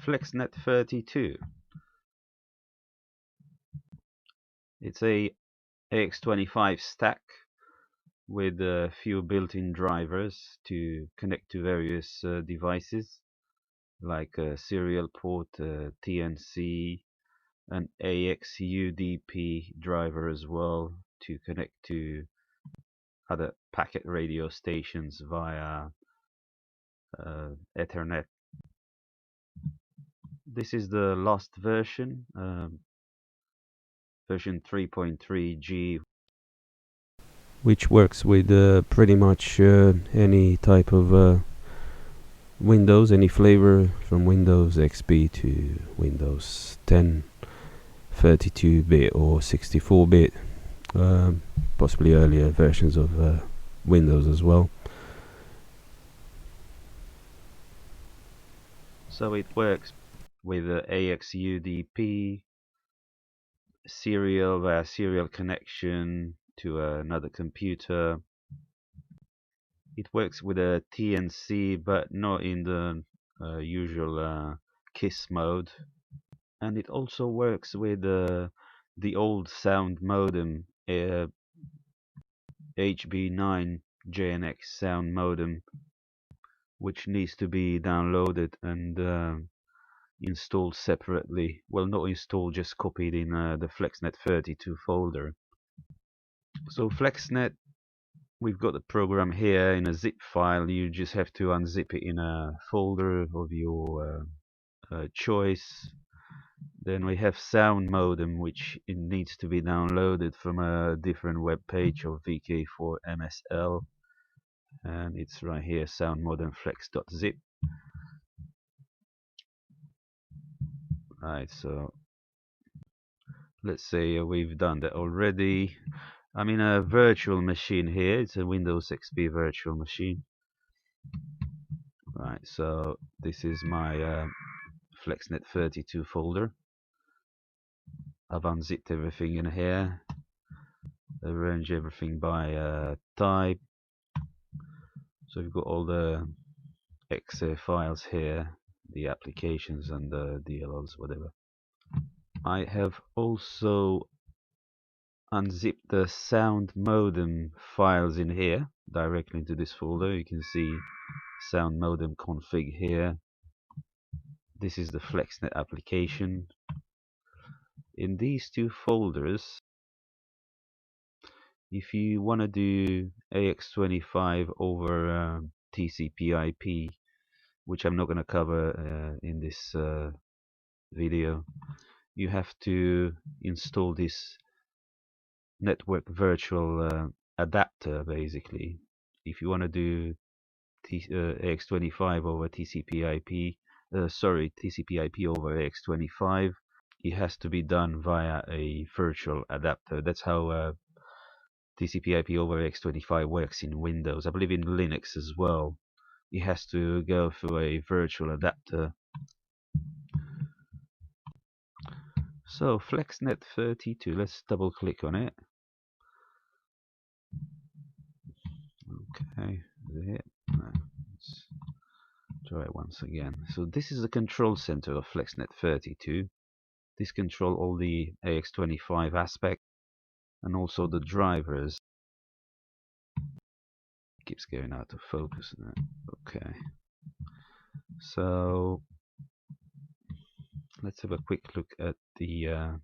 FlexNet32. It's a AX25 stack with a few built-in drivers to connect to various devices like a serial port, TNC, an AX UDP driver as well to connect to other packet radio stations via Ethernet. This is the last version, version 3.3G, which works with pretty much any type of Windows, any flavor from Windows XP to Windows 10, 32-bit or 64-bit, possibly earlier versions of Windows as well. So it works with AX UDP, serial via serial connection to another computer. It works with a TNC, but not in the usual KISS mode. And it also works with the old SoundModem, HB9 JNX SoundModem, which needs to be downloaded and installed separately. Well, not installed, just copied in the FlexNet32 folder. So FlexNet, we've got the program here in a zip file. You just have to unzip it in a folder of your choice. Then we have SoundModem, which it needs to be downloaded from a different web page of VK4MSL, and it's right here, SoundModem flex.zip. Right, so let's say we've done that already. I'm in a virtual machine here. It's a Windows XP virtual machine. Right, so this is my FlexNet32 folder. I've unzipped everything in here, arranged everything by type. So we've got all the exe files here, the applications and the DLLs, whatever. I have also unzipped the SoundModem files in here directly into this folder. You can see SoundModem config here. This is the FlexNet application. In these two folders, if you want to do AX25 over TCP/IP, which I'm not going to cover in this video, you have to install this network virtual adapter. Basically, if you want to do AX25 over TCP/IP, TCP/IP over AX25, it has to be done via a virtual adapter. That's how TCP/IP over AX25 works in Windows. I believe in Linux as well. It has to go through a virtual adapter. So FlexNet32, let's double click on it. Okay, is it? No, let's try it once again. So this is the control center of FlexNet32. This controls all the AX25 aspects and also the drivers. Keeps going out of focus now. Okay, so let's have a quick look at the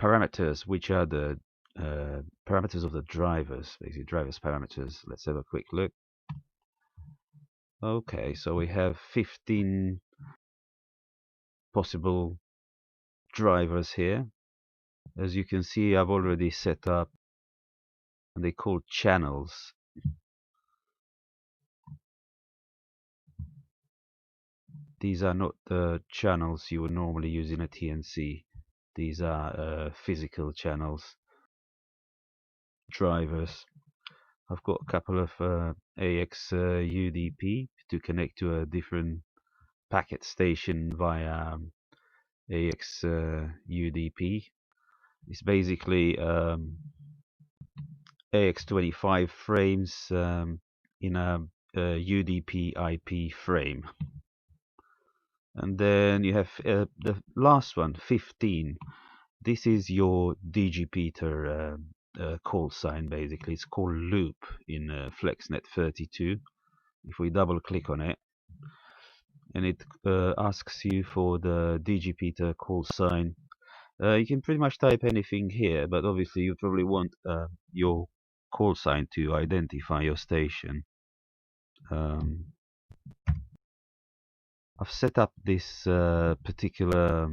parameters, which are the parameters of the drivers, basically drivers parameters. Let's have a quick look. Okay, so we have 15 possible drivers here. As you can see, I've already set up, and they call channels. These are not the channels you would normally use in a TNC. These are physical channels, drivers. I've got a couple of AX UDP to connect to a different packet station via AX UDP. It's basically AX25 frames in a UDP IP frame. And then you have the last one, 15. This is your digipeater call sign, basically. It's called loop in FlexNet32. If we double click on it, and it asks you for the digipeater call sign. You can pretty much type anything here, but obviously you probably want your call sign to identify your station. I've set up this particular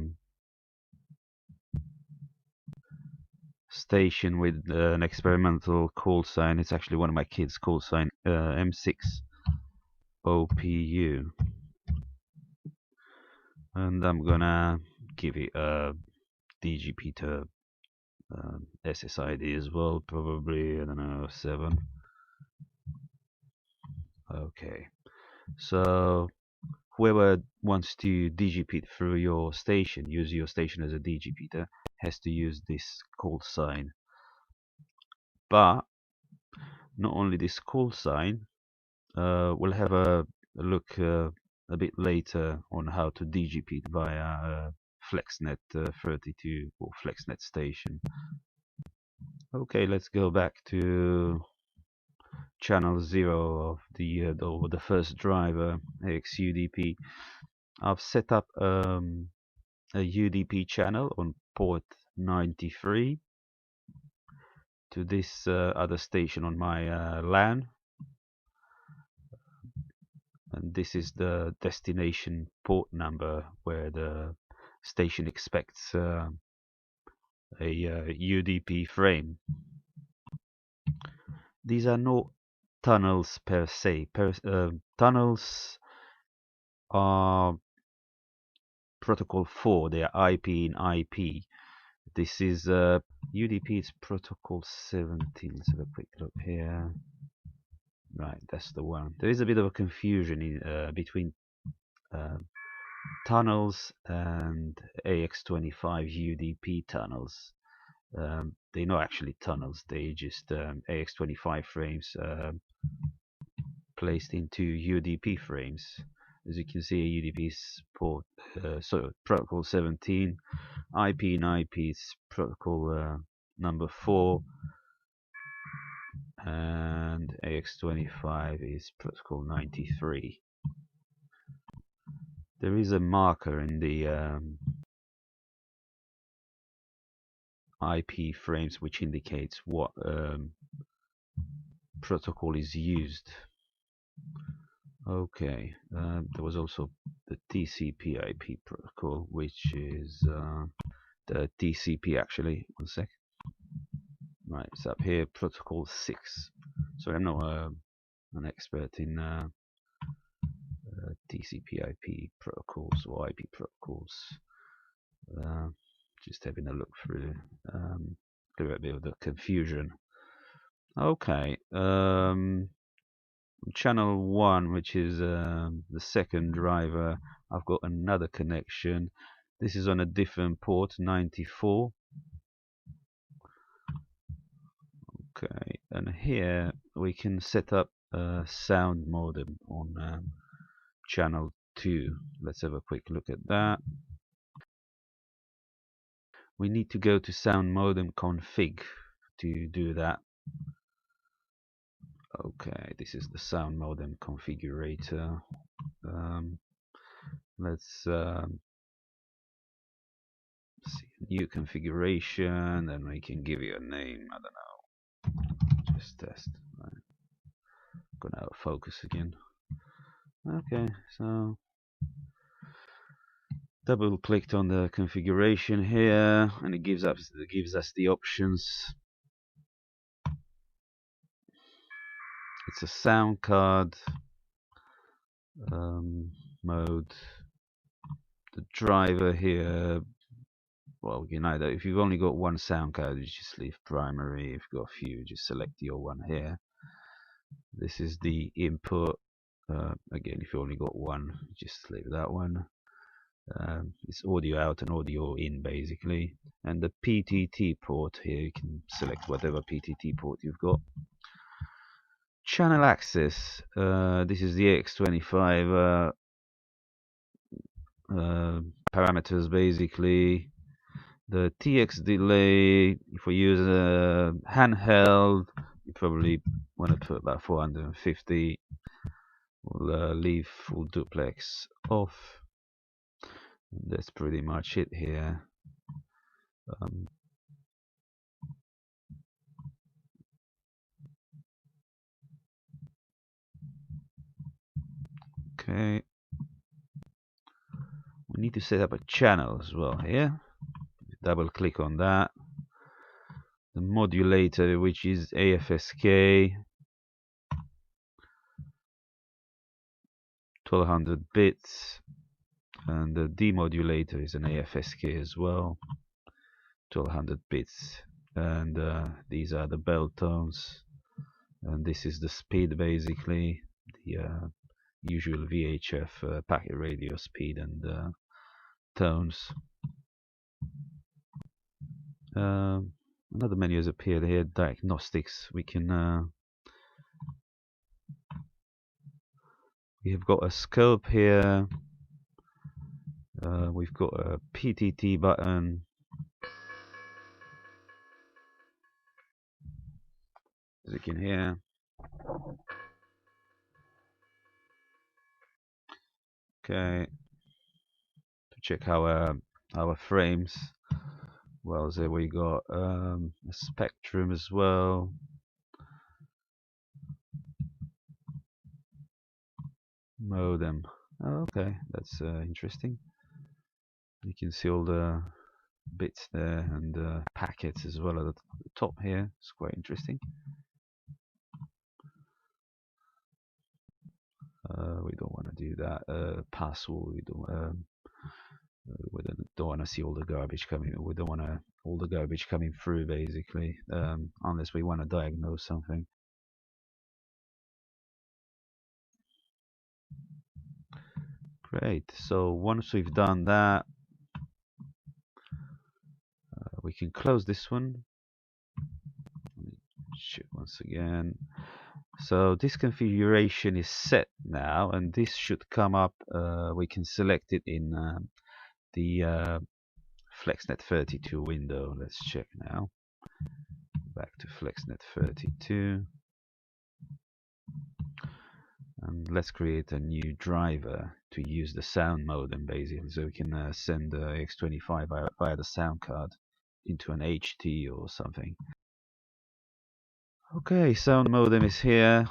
station with an experimental call sign. It's actually one of my kids' call sign, M6 OPU, and I'm gonna give it a digipeater SSID as well, probably, I don't know, 7. Okay, so whoever wants to digipeat through your station, use your station as a digipeater, has to use this call sign. But not only this call sign, we'll have a look a bit later on how to digipeat via FlexNet32 or FlexNet station. Okay, let's go back to channel 0 of the first driver, AX UDP. I've set up a UDP channel on port 93 to this other station on my LAN, and this is the destination port number where the station expects a UDP frame. These are not tunnels per se. Tunnels are protocol 4, they are IP in IP. This is UDP is protocol 17. Let's have a quick look here. Right, that's the one. There is a bit of a confusion in, between tunnels and AX25 UDP tunnels. They're not actually tunnels, they're just AX25 frames placed into UDP frames. As you can see, UDP is port, protocol 17, IP in IP is protocol number 4, and AX25 is protocol 93. There is a marker in the IP frames which indicates what protocol is used. Okay, there was also the TCP/IP protocol, which is the TCP actually. One sec. Right, it's up here, protocol 6. So I'm not an expert in TCP/IP protocols or IP protocols. Just having a look through, clear a bit of the confusion. Okay, channel 1, which is the second driver, I've got another connection. This is on a different port, 94. Okay, and here we can set up a SoundModem on channel 2. Let's have a quick look at that. We need to go to SoundModem config to do that. Okay, this is the SoundModem configurator. Let's see, new configuration, then we can give you a name. I don't know. Just test. Right. Gonna out of focus again. Okay, so double clicked on the configuration here, and it gives us the options. It's a sound card mode. The driver here, well, you know that if you've only got one sound card, you just leave primary. If you've got a few, just select your one here. This is the input. Again, if you only got one, just leave that one. It's audio out and audio in, basically. And the PTT port here, you can select whatever PTT port you've got. Channel access. This is the AX25 parameters basically. The TX delay, if we use a handheld, you probably want to put about 450. We'll leave full duplex off. And that's pretty much it here. Okay. We need to set up a channel as well here. Double click on that. The modulator, which is AFSK, 1200 bits, and the demodulator is an AFSK as well, 1200 bits, and these are the bell tones, and this is the speed basically, the usual VHF packet radio speed and tones. Another menu has appeared here, diagnostics. We can we have got a scope here. We've got a PTT button. As you can hear. Okay. To check our frames. Well, there we got a spectrum as well. Modem. Oh, okay, that's interesting. You can see all the bits there and packets as well at the top here. It's quite interesting. We don't want to do that. Password. We don't want to see all the garbage coming. We don't want all the garbage coming through basically, unless we want to diagnose something. Great. So once we've done that, we can close this one. Check once again. So this configuration is set now, and this should come up. We can select it in the FlexNet32 window. Let's check now. Back to FlexNet32. And let's create a new driver to use the SoundModem basically, so we can send AX25 via the sound card into an HT or something. Okay, SoundModem is here.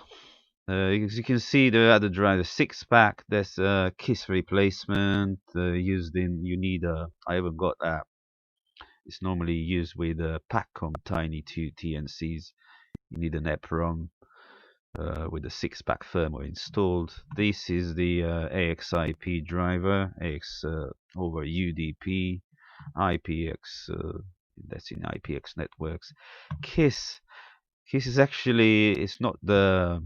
As you can see, the other driver 6-pack. There's a KISS replacement used in. You need a. I haven't got that. It's normally used with PACCOM Tiny 2 TNCs. You need an EPROM. With the 6-pack firmware installed. This is the AXIP driver, AX over UDP, IPX, that's in IPX networks. KISS is actually, it's not the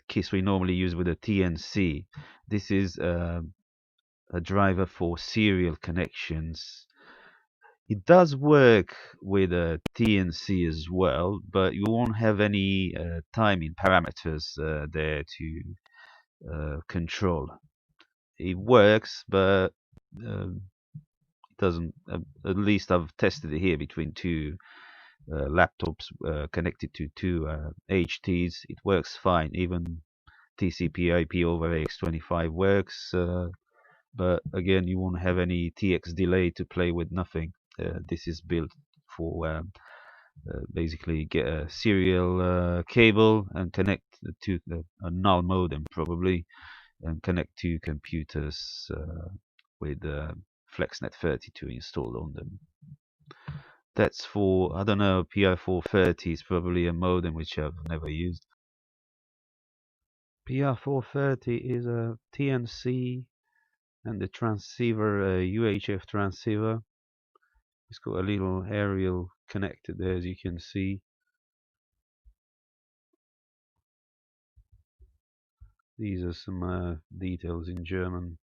KISS we normally use with a TNC. This is a driver for serial connections. It does work with a TNC as well, but you won't have any timing parameters there to control. It works, but it doesn't. At least I've tested it here between two laptops connected to two HTs. It works fine. Even TCP/IP over AX25 works, but again, you won't have any TX delay to play with. Nothing. This is built for basically get a serial cable and connect to a null modem probably, and connect two computers with FlexNet32 installed on them. That's for, I don't know, PR430 is probably a modem which I've never used. PR430 is a TNC and the transceiver, UHF transceiver. It's got a little aerial connected there, as you can see. These are some details in German,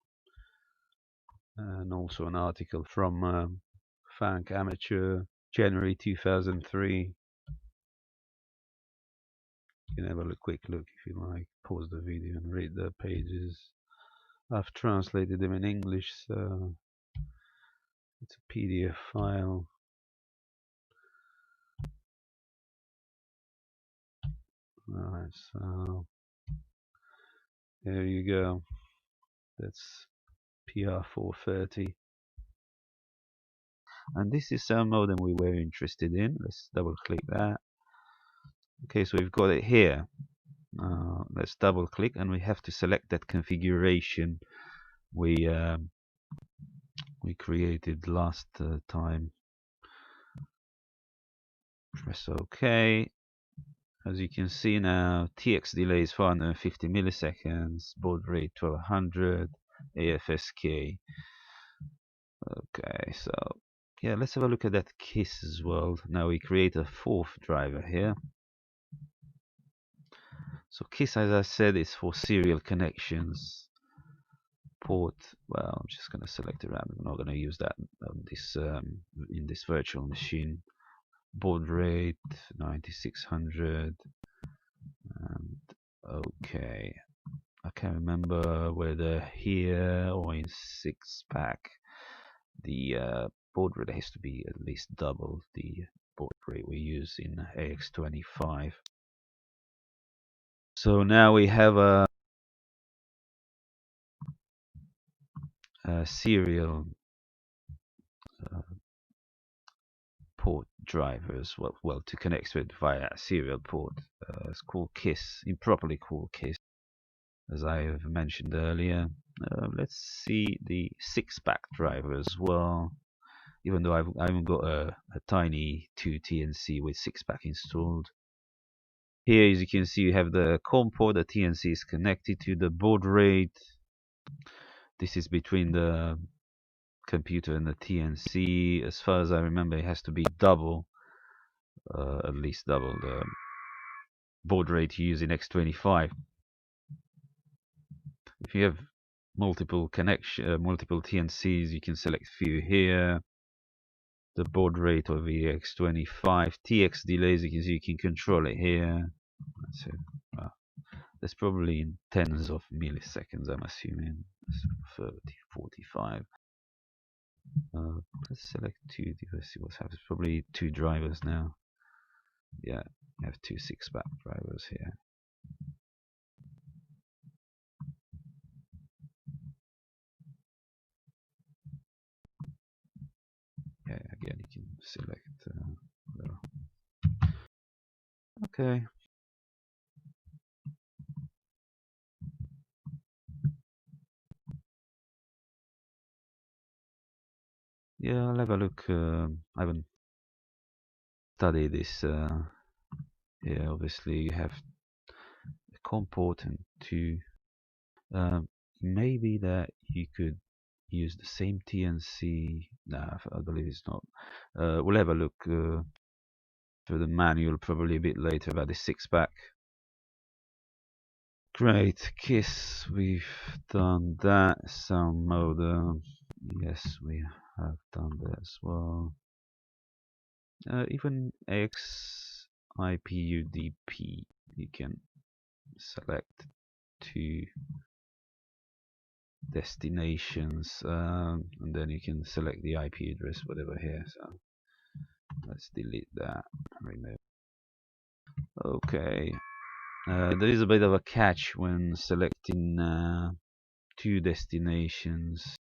and also an article from Funk Amateur, January 2003. You can have a quick look if you like. Pause the video and read the pages. I've translated them in English, so it's a PDF file. Alright, so there you go. That's PR430. And this is SoundModem we were interested in. Let's double click that. Okay, so we've got it here. Let's double click and we have to select that configuration we created last time. Press OK. As you can see now, TX delay is 450 milliseconds, baud rate 1200, AFSK. Okay, so yeah, let's have a look at that KISS as well. Now we create a fourth driver here. So KISS, as I said, is for serial connections. Port, well, I'm just going to select it random. I'm not going to use that on this in this virtual machine. Baud rate 9600. And okay, I can't remember whether here or in 6-pack the baud rate has to be at least double the baud rate we use in AX25. So now we have a serial port drivers, well, to connect to it via a serial port. It's called KISS, improperly called KISS, as I have mentioned earlier. Let's see the 6-pack driver as well, even though I haven't got a tiny 2 TNC with 6-pack installed. Here, as you can see, you have the COM port. The TNC is connected to the baud rate. This is between the computer and the TNC. As far as I remember, it has to be double, at least double the baud rate you use in X25. If you have multiple multiple TNCs, you can select few here. The baud rate of the X25, TX delays, you can see you can control it here. So that's probably in tens of milliseconds, I'm assuming. 30, 45. Let's select 2. Let's see what's happening. Probably 2 drivers now. Yeah, I have 2 6-pack drivers here. Yeah, again, you can select. Okay. Yeah, I'll have a look. I haven't studied this. Yeah, obviously you have a COM port and 2. Maybe that you could use the same TNC. Nah, I believe it's not. We'll have a look for the manual probably a bit later about the 6-pack. Great, KISS, we've done that. SoundModem, yes, we have done that as well. Even XIPUDP, you can select 2 destinations, and then you can select the IP address, whatever here. So let's delete that. Remove. Okay. There is a bit of a catch when selecting 2 destinations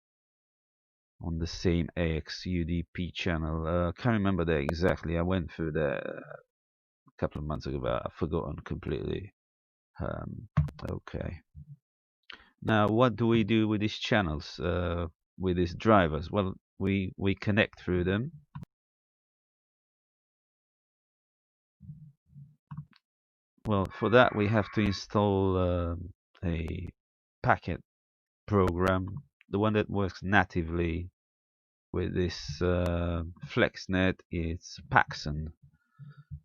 on the same AX UDP channel. Can't remember that exactly. I went through that a couple of months ago, but I've forgotten completely. Okay. Now, what do we do with these channels, with these drivers? Well, we connect through them. Well, for that we have to install a packet program, the one that works natively with this FlexNet. It's Paxson,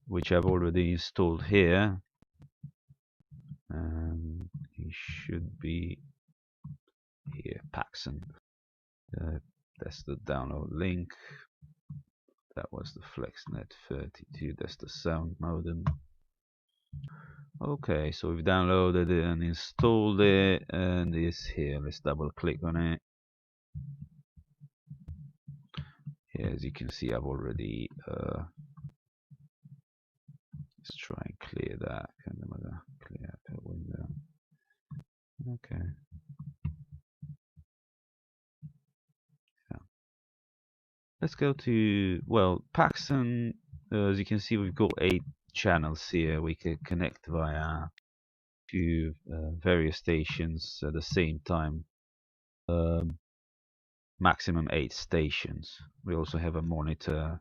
which I've already installed here. It should be here, Paxson. That's the download link. That was the FlexNet32. That's the SoundModem. Okay, so we've downloaded it and installed it, and it's here. Let's double click on it. Here, as you can see, I've already let's try and clear that. Clear that window. Okay. Yeah. Let's go to, well, Paxton. As you can see, we've got 8 channels here. We can connect via to various stations at the same time. Maximum 8 stations. We also have a monitor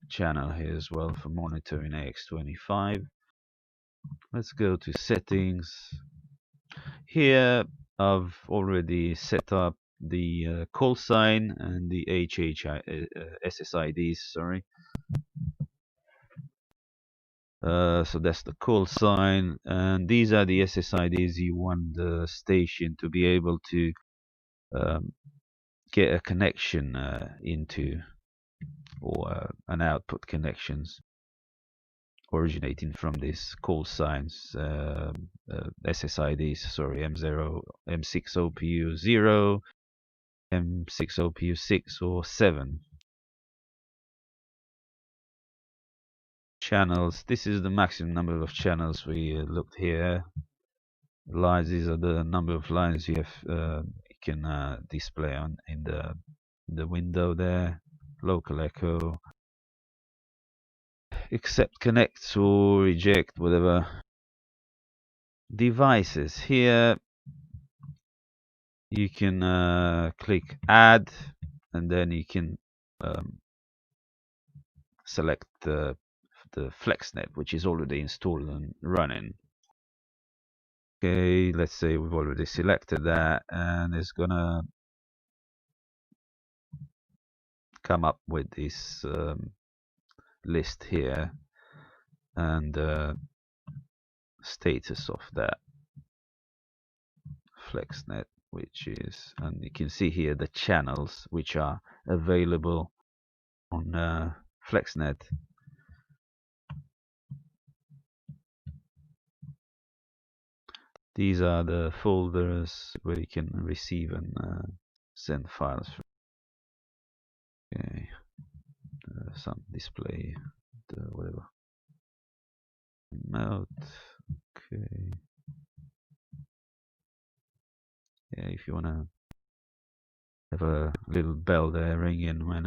channel here as well for monitoring AX25. Let's go to settings. Here I've already set up the call sign and the SSIDs, sorry. So that's the call sign, and these are the SSIDs you want the station to be able to get a connection into, or an output connections originating from these call signs, SSIDs, sorry, M0, M6OPU0, M6OPU6 or 7. Channels, this is the maximum number of channels we looked here. Lines, these are the number of lines you have you can display on in the window there. Local echo, accept, connect or reject, whatever. Devices, here you can click add, and then you can select the FlexNet, which is already installed and running. Okay, let's say we've already selected that, and it's gonna come up with this list here and status of that FlexNet, which is, and you can see here the channels which are available on FlexNet. These are the folders where you can receive and send files from. Okay, some display, whatever. Remote. Okay. Yeah, if you wanna have a little bell there ringing when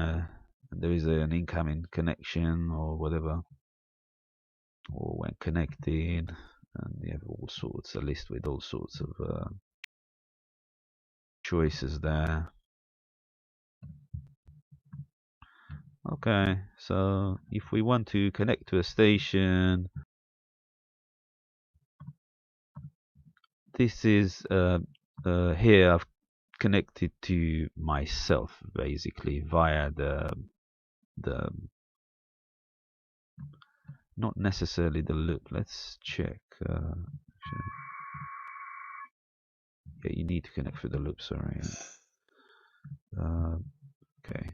there is an incoming connection or whatever, or when connecting, and you have all sorts, a list with all sorts of choices there. Okay, so if we want to connect to a station, this is here I've connected to myself basically via the not necessarily the loop. Let's check. Yeah, you need to connect through the loop, sorry. Okay.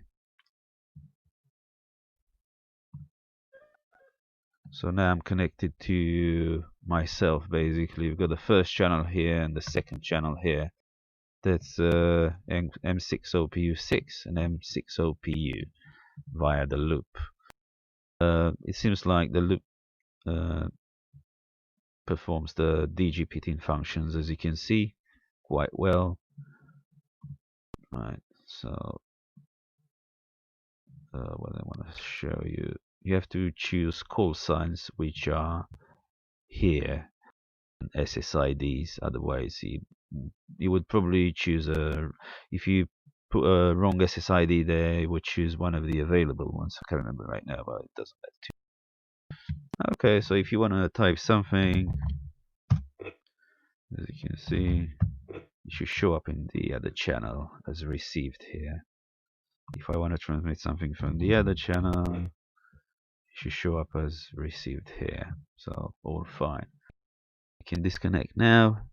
So now I'm connected to myself basically. We've got the first channel here and the second channel here. That's M6OPU6 and M6OPU via the loop. It seems like the loop performs the digipeating functions, as you can see, quite well. Right, so what I want to show you, you have to choose call signs which are here and SSIDs, otherwise you would probably choose if you put a wrong SSID there, it would choose one of the available ones. I can't remember right now, but it doesn't matter too. Okay, so if you want to type something, as you can see, it should show up in the other channel as received here. If I want to transmit something from the other channel, it should show up as received here. So all fine. I can disconnect now.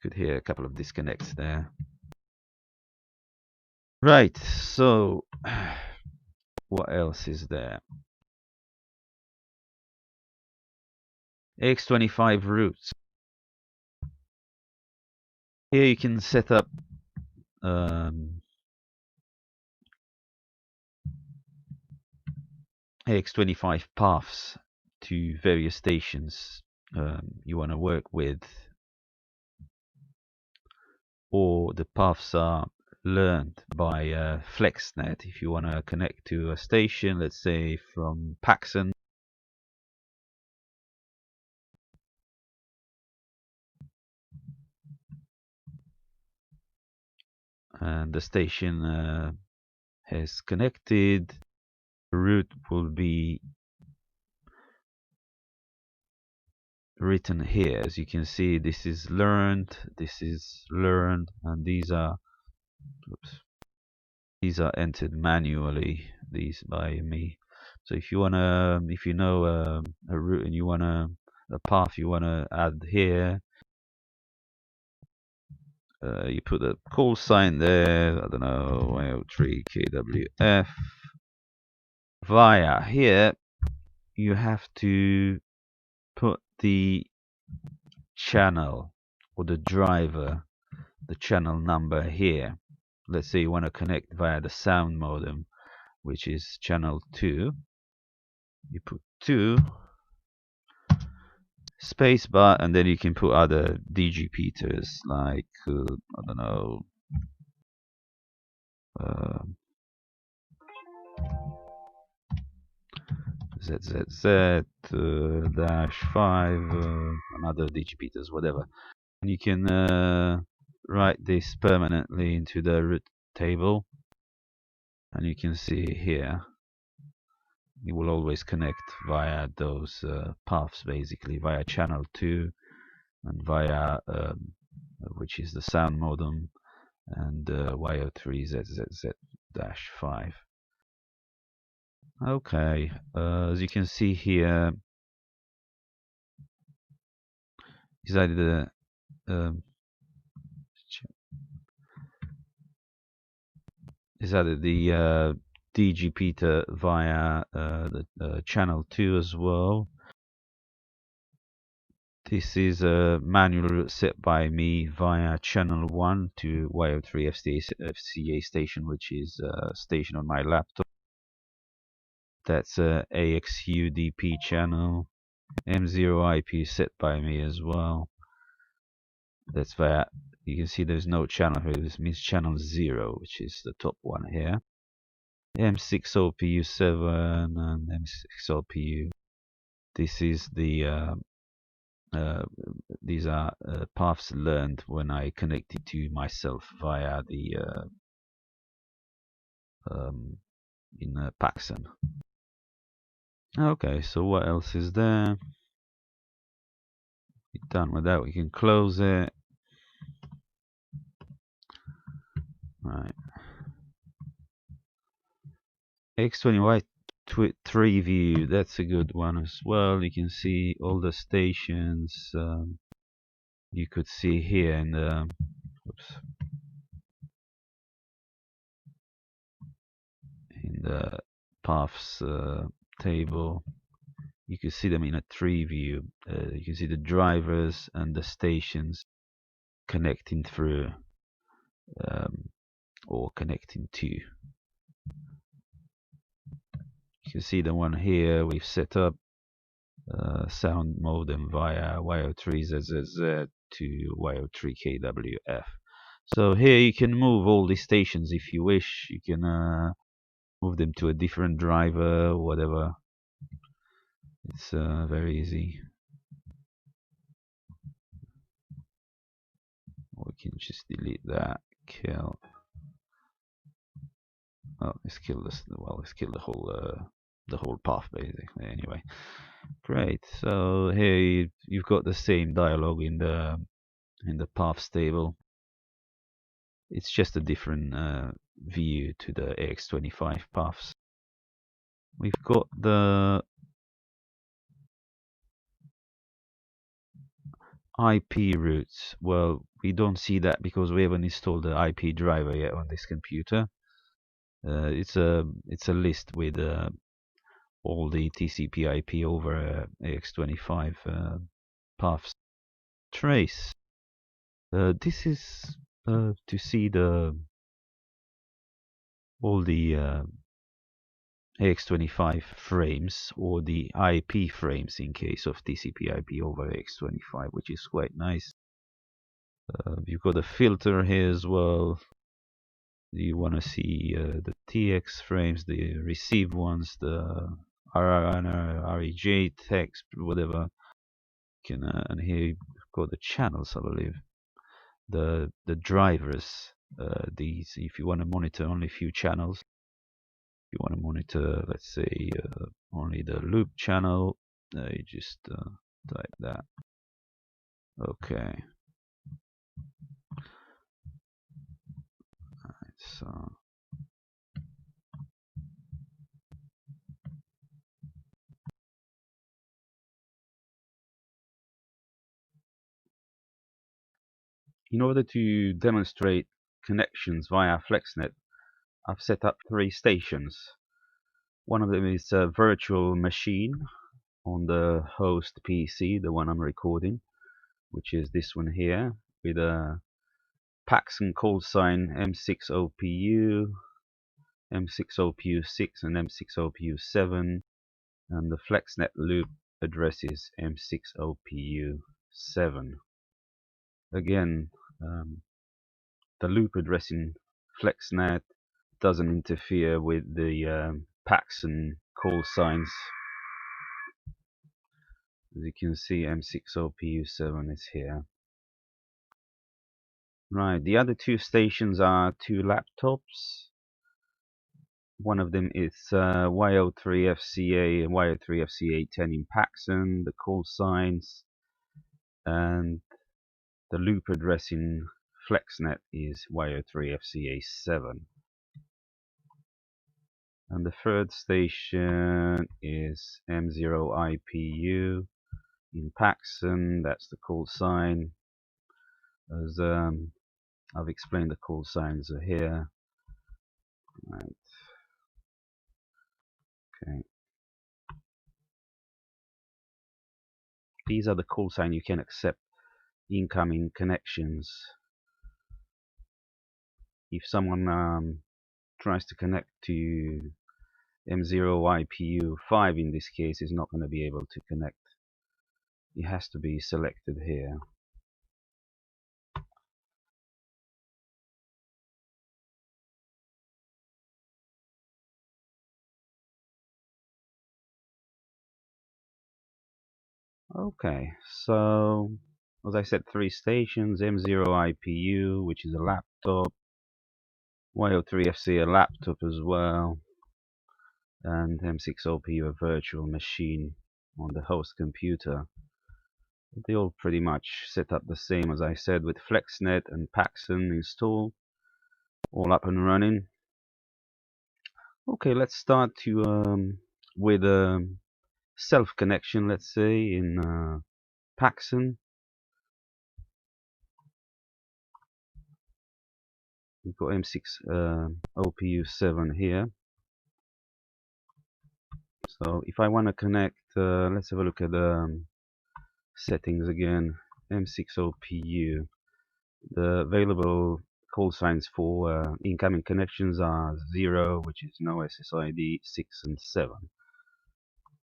You could hear a couple of disconnects there. Right, so what else is there? AX25 routes. Here you can set up AX25 paths to various stations you want to work with, or the paths are learned by FlexNet. If you want to connect to a station, let's say from Paxson, and the station has connected, the route will be written here. As you can see, this is learned, and these are entered manually, these by me. So if you wanna, if you know a route and you wanna a path you wanna add here, you put a call sign there. I don't know, 1h03 KWF. Via here, you have to put the channel or the driver, the channel number here. Let's say you want to connect via the SoundModem, which is channel 2. You put 2 spacebar, and then you can put other digipeaters like I don't know, ZZZ -5, and other digipeaters, whatever. And you can write this permanently into the root table, and you can see here it will always connect via those paths, basically via channel 2 and via which is the SoundModem, and Y03ZZZ-5. Okay, as you can see here, is added the digipeater via the channel 2 as well. This is a manual route set by me via channel 1 to Y03 FCA station, which is a station on my laptop. That's a AXUDP channel. M0 IP set by me as well. That's via, you can see there's no channel here. This means channel 0, which is the top one here. M6OPU7 and M6OPU. This is the these are paths learned when I connected to myself via the in Paxson. Okay, so what else is there? We're done with that. We can close it. Right. X20Y3 view, that's a good one as well. You can see all the stations you could see here in the paths table. You can see them in a tree view. You can see the drivers and the stations connecting through or connecting to. You can see the one here we've set up, SoundModem via Y03ZZZ to Y03 KWF. So here you can move all these stations if you wish. You can move them to a different driver, whatever. It's very easy. We can just delete that. Kill. Oh, let's kill this. Well, let's kill the whole path basically. Anyway, great. So here you've got the same dialog in the paths table. It's just a different view to the AX25 paths. We've got the IP routes. Well, we don't see that because we haven't installed the IP driver yet on this computer. It's a list with all the TCP/IP over AX25 paths. Trace. This is to see all the AX25 frames or the IP frames in case of TCP/IP over AX25, which is quite nice. You've got a filter here as well. You want to see the TX frames, the received ones, the REJ text, whatever. And here you've got the channels, I believe. The drivers. These, if you want to monitor only a few channels, if you want to monitor, let's say, only the loop channel, you just type that. Okay. Right, so in order to demonstrate connections via FlexNet, I've set up 3 stations. One of them is a virtual machine on the host PC, the one I'm recording, which is this one here, with a PAXN call sign M60PU, M60PU6 and M60PU7, and the FlexNet loop address is M60PU7. Again, the loop address in FlexNet doesn't interfere with the PAXN call signs. As you can see, M60PU7 is here. Right, the other 2 stations are 2 laptops. One of them is Y03FCA and Y03FCA10 in PAXN, the call signs, and the loop address in FlexNet is Y03FCA7. And the 3rd station is M0IPU in PAXN, that's the call sign. As I've explained, the call signs are here. Right. Okay. These are the call sign you can accept incoming connections. If someone tries to connect to M0IPU5, in this case, is not going to be able to connect. It has to be selected here. Okay, so as I said, 3 stations, M0IPU, which is a laptop, Y03FC, a laptop as well, and M60PU, a virtual machine on the host computer. They all pretty much set up the same as I said, with FlexNet and PAXN installed, all up and running. Okay, let's start with self connection, let's say, in PAXN. We've got M60PU7 here. So if I want to connect, let's have a look at the settings again. M60PU. The available call signs for incoming connections are 0, which is no SSID, 6 and 7.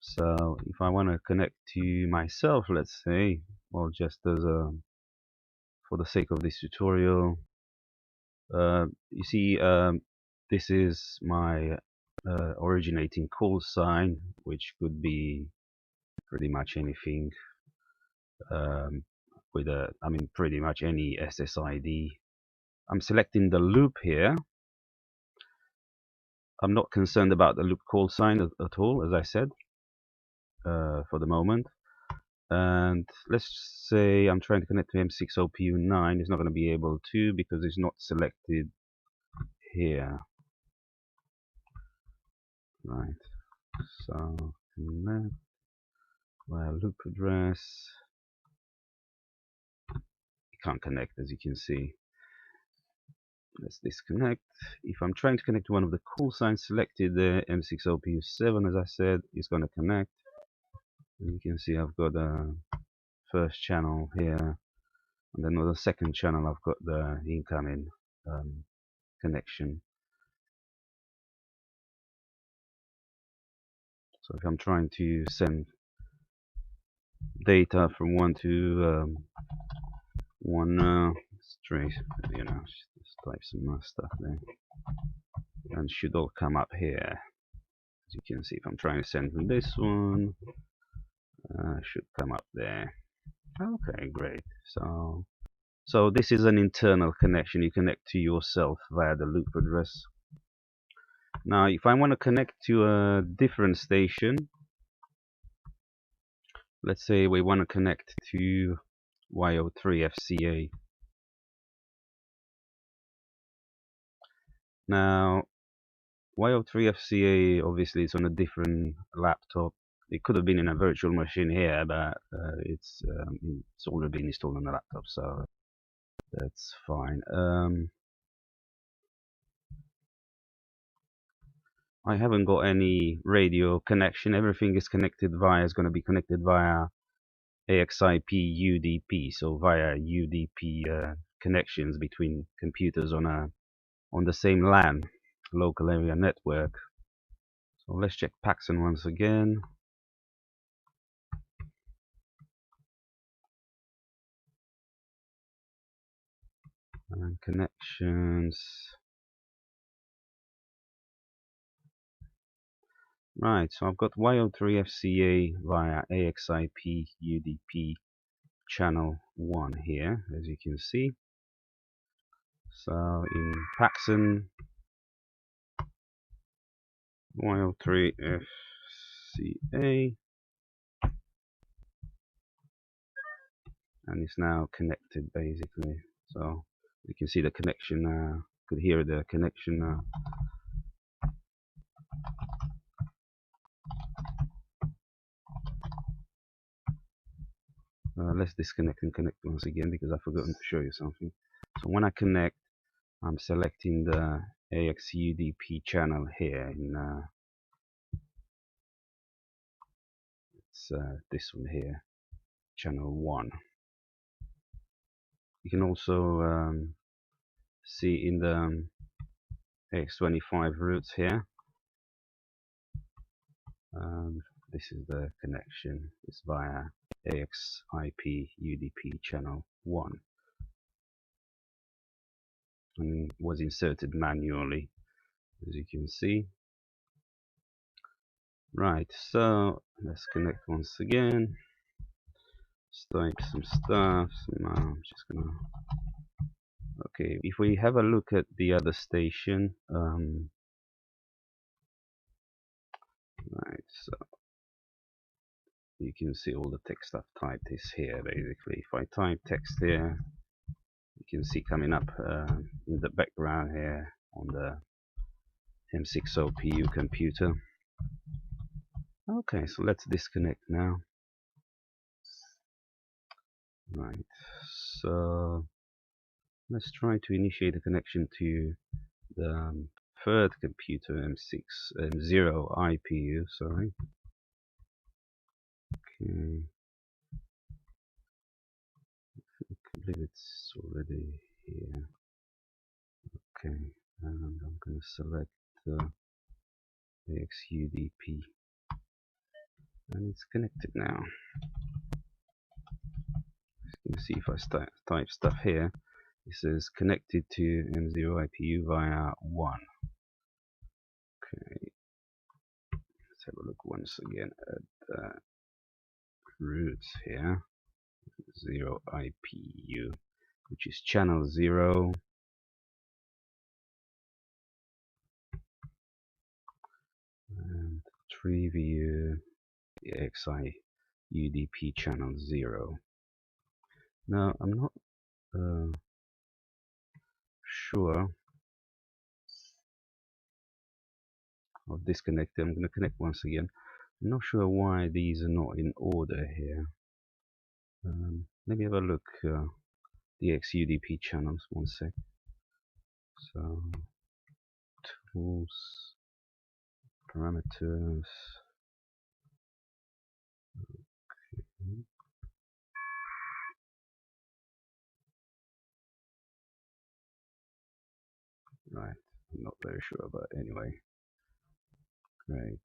So if I want to connect to myself, let's say, well, just as for the sake of this tutorial, you see, this is my originating call sign, which could be pretty much anything with pretty much any SSID. I'm selecting the loop here. I'm not concerned about the loop call sign at all, as I said, for the moment. And let's say I'm trying to connect to M60PU9. It's not going to be able to because it's not selected here. Right. So connect via loop address. You can't connect, as you can see. let's disconnect. If I'm trying to connect to one of the call signs selected, the M6OPU7, as I said, is going to connect. And you can see I've got a first channel here, and then on the second channel I've got the incoming connection. So if I'm trying to send data from one to one straight, just type some stuff there, and should all come up here. As you can see, if I'm trying to send from this one, should come up there. Okay, great. So this is an internal connection. You connect to yourself via the loop address. Now, if I want to connect to a different station, let's say we want to connect to Y03FCA. Now, Y03FCA obviously is on a different laptop. It could have been in a virtual machine here, but it's already been installed on the laptop, so that's fine. I haven't got any radio connection. Everything is going to be connected via AXIP UDP, so via UDP connections between computers on the same LAN, local area network. So let's check Paxson once again. And connections. Right, so I've got Y03FCA via AXIP UDP channel 1 here, as you can see. So in Paxson, Y03FCA, and it's now connected basically. So you can see the connection, could hear the connection. Let's disconnect and connect once again because I've forgotten to show you something. So when I connect, I'm selecting the AXUDP channel here in it's this one here, channel 1. You can also see in the AX25 routes here. This is the connection. It's via AXIP UDP channel 1. And was inserted manually, as you can see. Right, so let's connect once again. Type some stuff. I'm just gonna. Okay, if we have a look at the other station, right, so you can see all the text I've typed is here basically. If I type text here, you can see coming up in the background here on the M6OPU computer. Okay, so let's disconnect now. Right, so let's try to initiate a connection to the third computer, M0 IPU, sorry. Okay, I believe it's already here. Okay, and I'm going to select the AXUDP, and it's connected now. As you can see, if I type stuff here, it says connected to M0 IPU via 1. Okay, let's have a look once again at the routes here. 0 IPU, which is channel 0. And tree view AXI UDP channel 0. Now I'm not sure of disconnected. I'm going to connect once again. I'm not sure why these are not in order here. Let me have a look. The XUDP channels, one sec. So tools, parameters. Right, I'm not very sure, but anyway, great.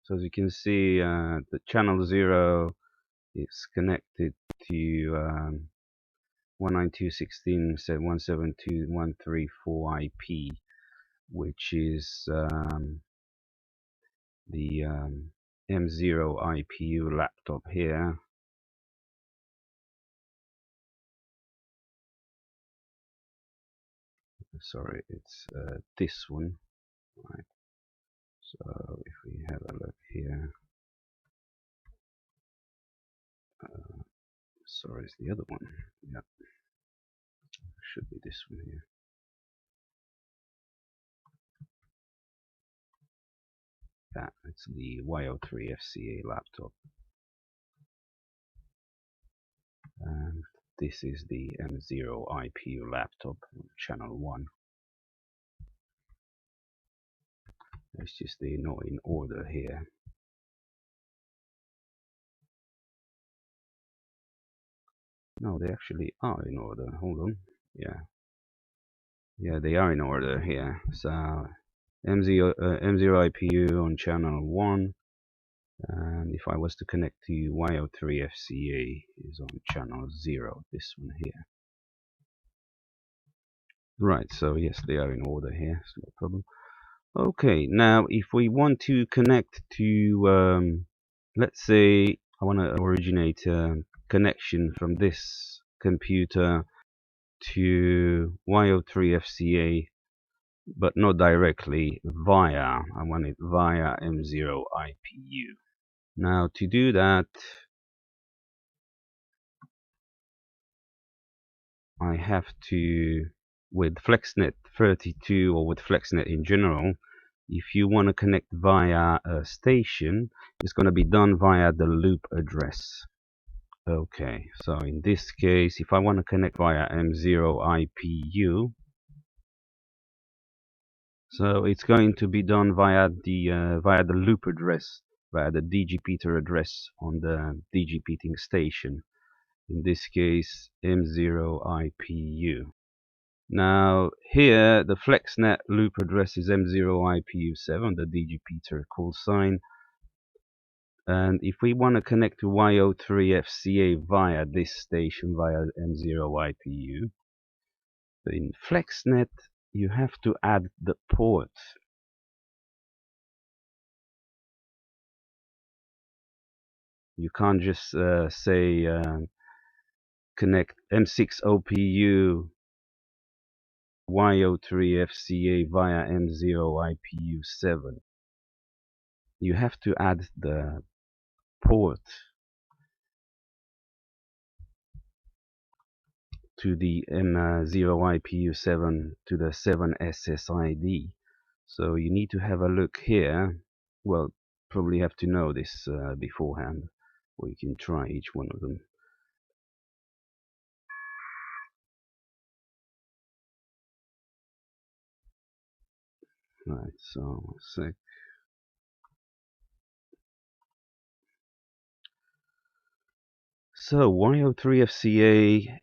So as you can see, the channel 0 is connected to 192.168.172.134 IP, which is the M0 IPU laptop here. Sorry, it's this one. Right. So if we have a look here, sorry, it's the other one. Yeah, should be this one here. That it's the Y03 FCA laptop, and this is the M0 IPU laptop, channel 1. It's just they're not in order here. No, they actually are in order. Hold on. Yeah, they are in order here. So M0 IPU on channel 1, and if I was to connect to Y03 FCA is on channel 0, this one here. Right, so yes, they are in order here, it's no problem. Okay, now if we want to connect to, let's say I want to originate a connection from this computer to Y03 FCA, but not directly, I want it via M0 IPU. Now to do that, I have to, with FlexNet32 or with FlexNet in general, if you want to connect via a station, it's going to be done via the loop address. Okay, so in this case, if I want to connect via M0 IPU, so it's going to be done via the loop address, via the digipeater address on the digipeating station. In this case, M0 IPU. Now here the FlexNet loop address is M0 IPU7, the digipeater call sign. And if we want to connect to Y03 FCA via this station, via M0 IPU, in FlexNet you have to add the port. You can't just say connect M6 OPU Y03 FCA via M0 IPU7. You have to add the port to the M0 IPU7 to the 7 SSID. So you need to have a look here. Well, probably have to know this beforehand, or you can try each one of them. Right, so a sec. So Y03 FCA,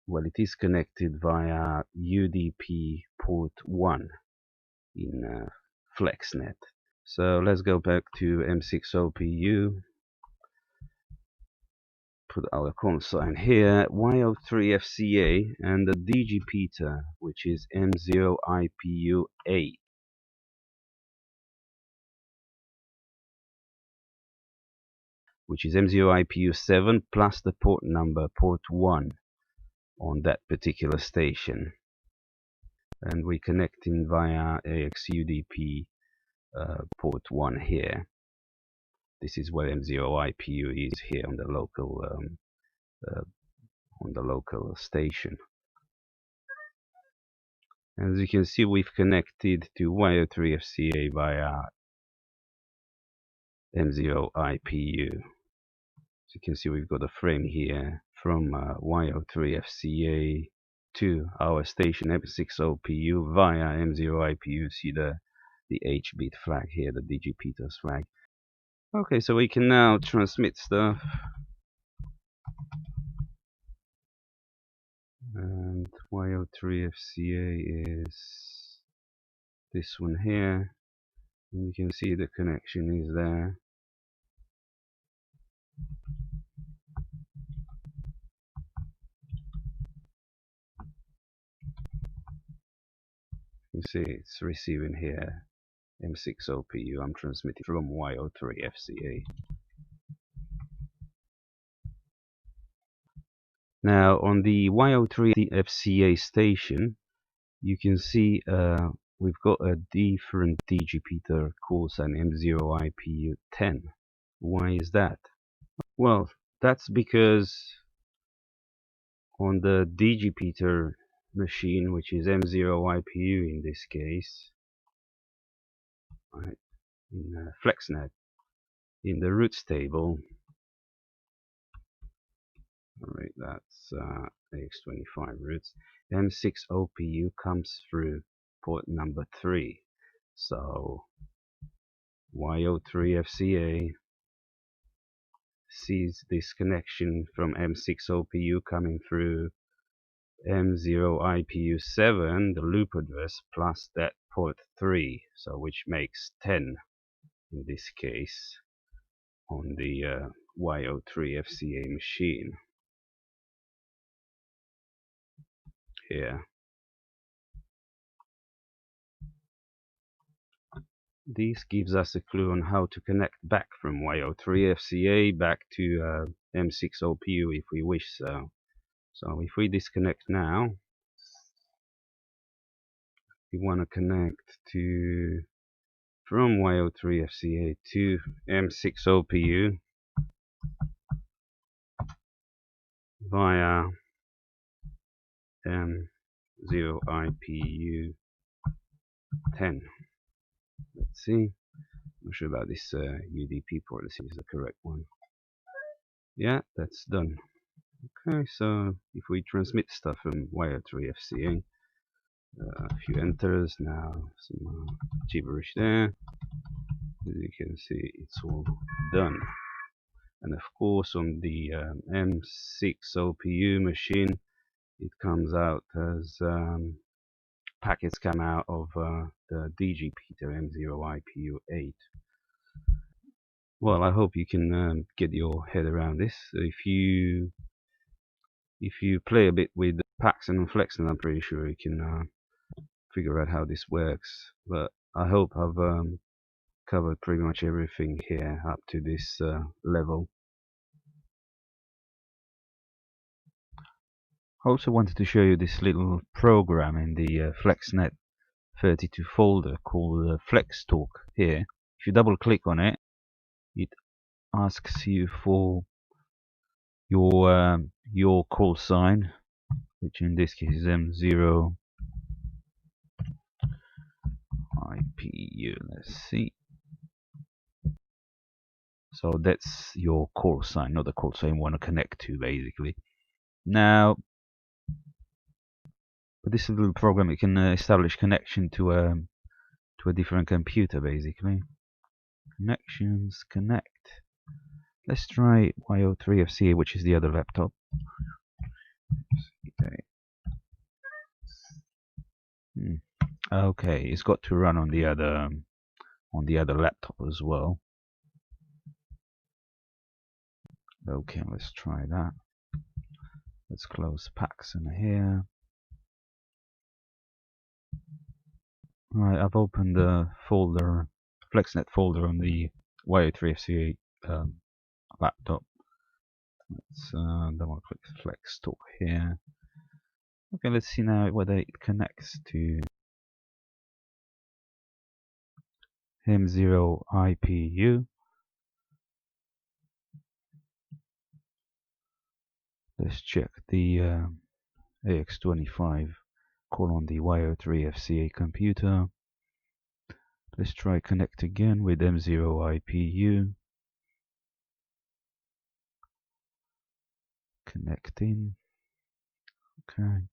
well, it is connected via UDP port 1 in FlexNet. So let's go back to M6 OPU. Put our call sign here, Y03 FCA, and the digipeater, which is M0 IPU 8. Which is M0 IPU 7 plus the port number, port 1, on that particular station. And we're connecting via AX UDP port 1 here. This is where M0 IPU is here on the local station. As you can see, we've connected to Y03 FCA via M0 IPU. As you can see, we've got a frame here from Y03 FCA to our station M60PU via M0IPU. See the H bit flag here, the digipeaters flag. Okay, so we can now transmit stuff. And Y03FCA is this one here. And you can see the connection is there. You see it's receiving here M60PU. I'm transmitting from Y03FCA. Now on the Y03FCA station, you can see we've got a different digipeater call sign M0IPU10. Why is that? Well, that's because on the digipeater machine, which is M0IPU in this case, right, in FlexNet, in the routes table, alright, that's AX25 routes, M60PU comes through port number 3. So Y03FCA sees this connection from M60PU coming through M0IPU7, the loop address, plus that port 3, so which makes 10 in this case on the Y03FCA machine here. This gives us a clue on how to connect back from Y03FCA back to M60PU if we wish so. So if we disconnect now, we want to connect to from Y03FCA to M60PU via M0IPU10. Let's see. Not sure about this UDP port. Let's see if it's the correct one. Yeah, that's done. Okay, so if we transmit stuff from Y03FCA, a few enters now, some gibberish there. As you can see, it's all done. And of course, on the M60PU machine, it comes out as packets come out of the digipeater M0IPU8. Well, I hope you can get your head around this. If you play a bit with Paxson and FlexNet, I'm pretty sure you can figure out how this works. But I hope I've covered pretty much everything here up to this level. I also wanted to show you this little program in the FlexNet32 folder called FlexTalk here. If you double click on it, it asks you for your call sign, which in this case is M0IPU. Let's see. So that's your call sign, not the call sign you want to connect to, basically. Now, with this little program, it can establish connection to a different computer, basically. Connections, connect. Let's try Y03FCA, which is the other laptop. Okay, it's got to run on the other laptop as well. Okay, let's try that. Let's close Paxson here. Right, I've opened the folder, FlexNet folder on the Y03FCA laptop. Let's double click FlexTalk here. Okay, let's see now whether it connects to M0IPU. Let's check the AX25 call on the Y03FCA computer. Let's try connect again with M0IPU. Connecting. Okay.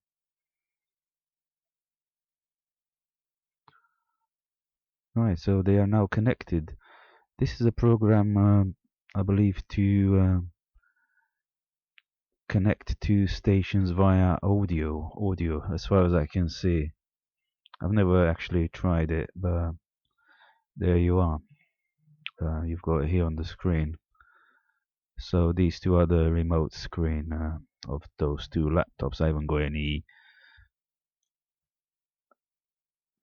Right, so they are now connected. This is a program, I believe, to connect two stations via audio, as far as I can see. I've never actually tried it, but there you are. You've got it here on the screen. So these two are the remote screen of those two laptops. I haven't got any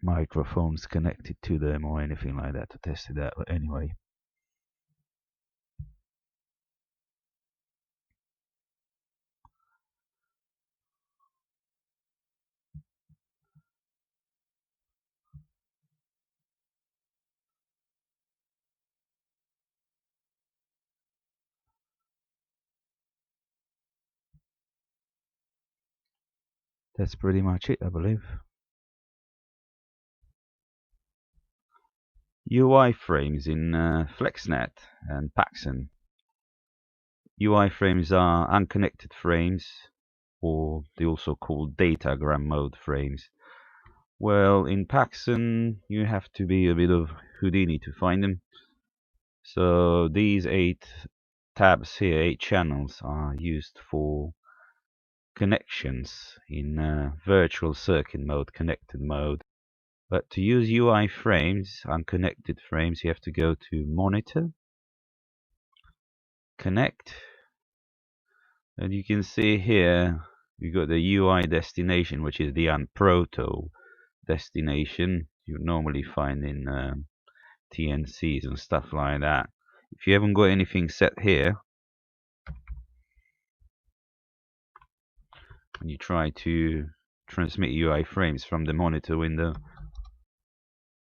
microphones connected to them or anything like that to test it out. But anyway, that's pretty much it, I believe. UI frames in FlexNet and PAXN. UI frames are unconnected frames, or they also called datagram mode frames. Well, in PAXN you have to be a bit of Houdini to find them. So these 8 tabs here, 8 channels, are used for connections in virtual circuit mode, connected mode. But to use UI frames, unconnected frames, you have to go to Monitor, Connect, and you can see here you got the UI destination, which is the unproto destination you normally find in TNCs and stuff like that. If you haven't got anything set here, and you try to transmit UI frames from the monitor window,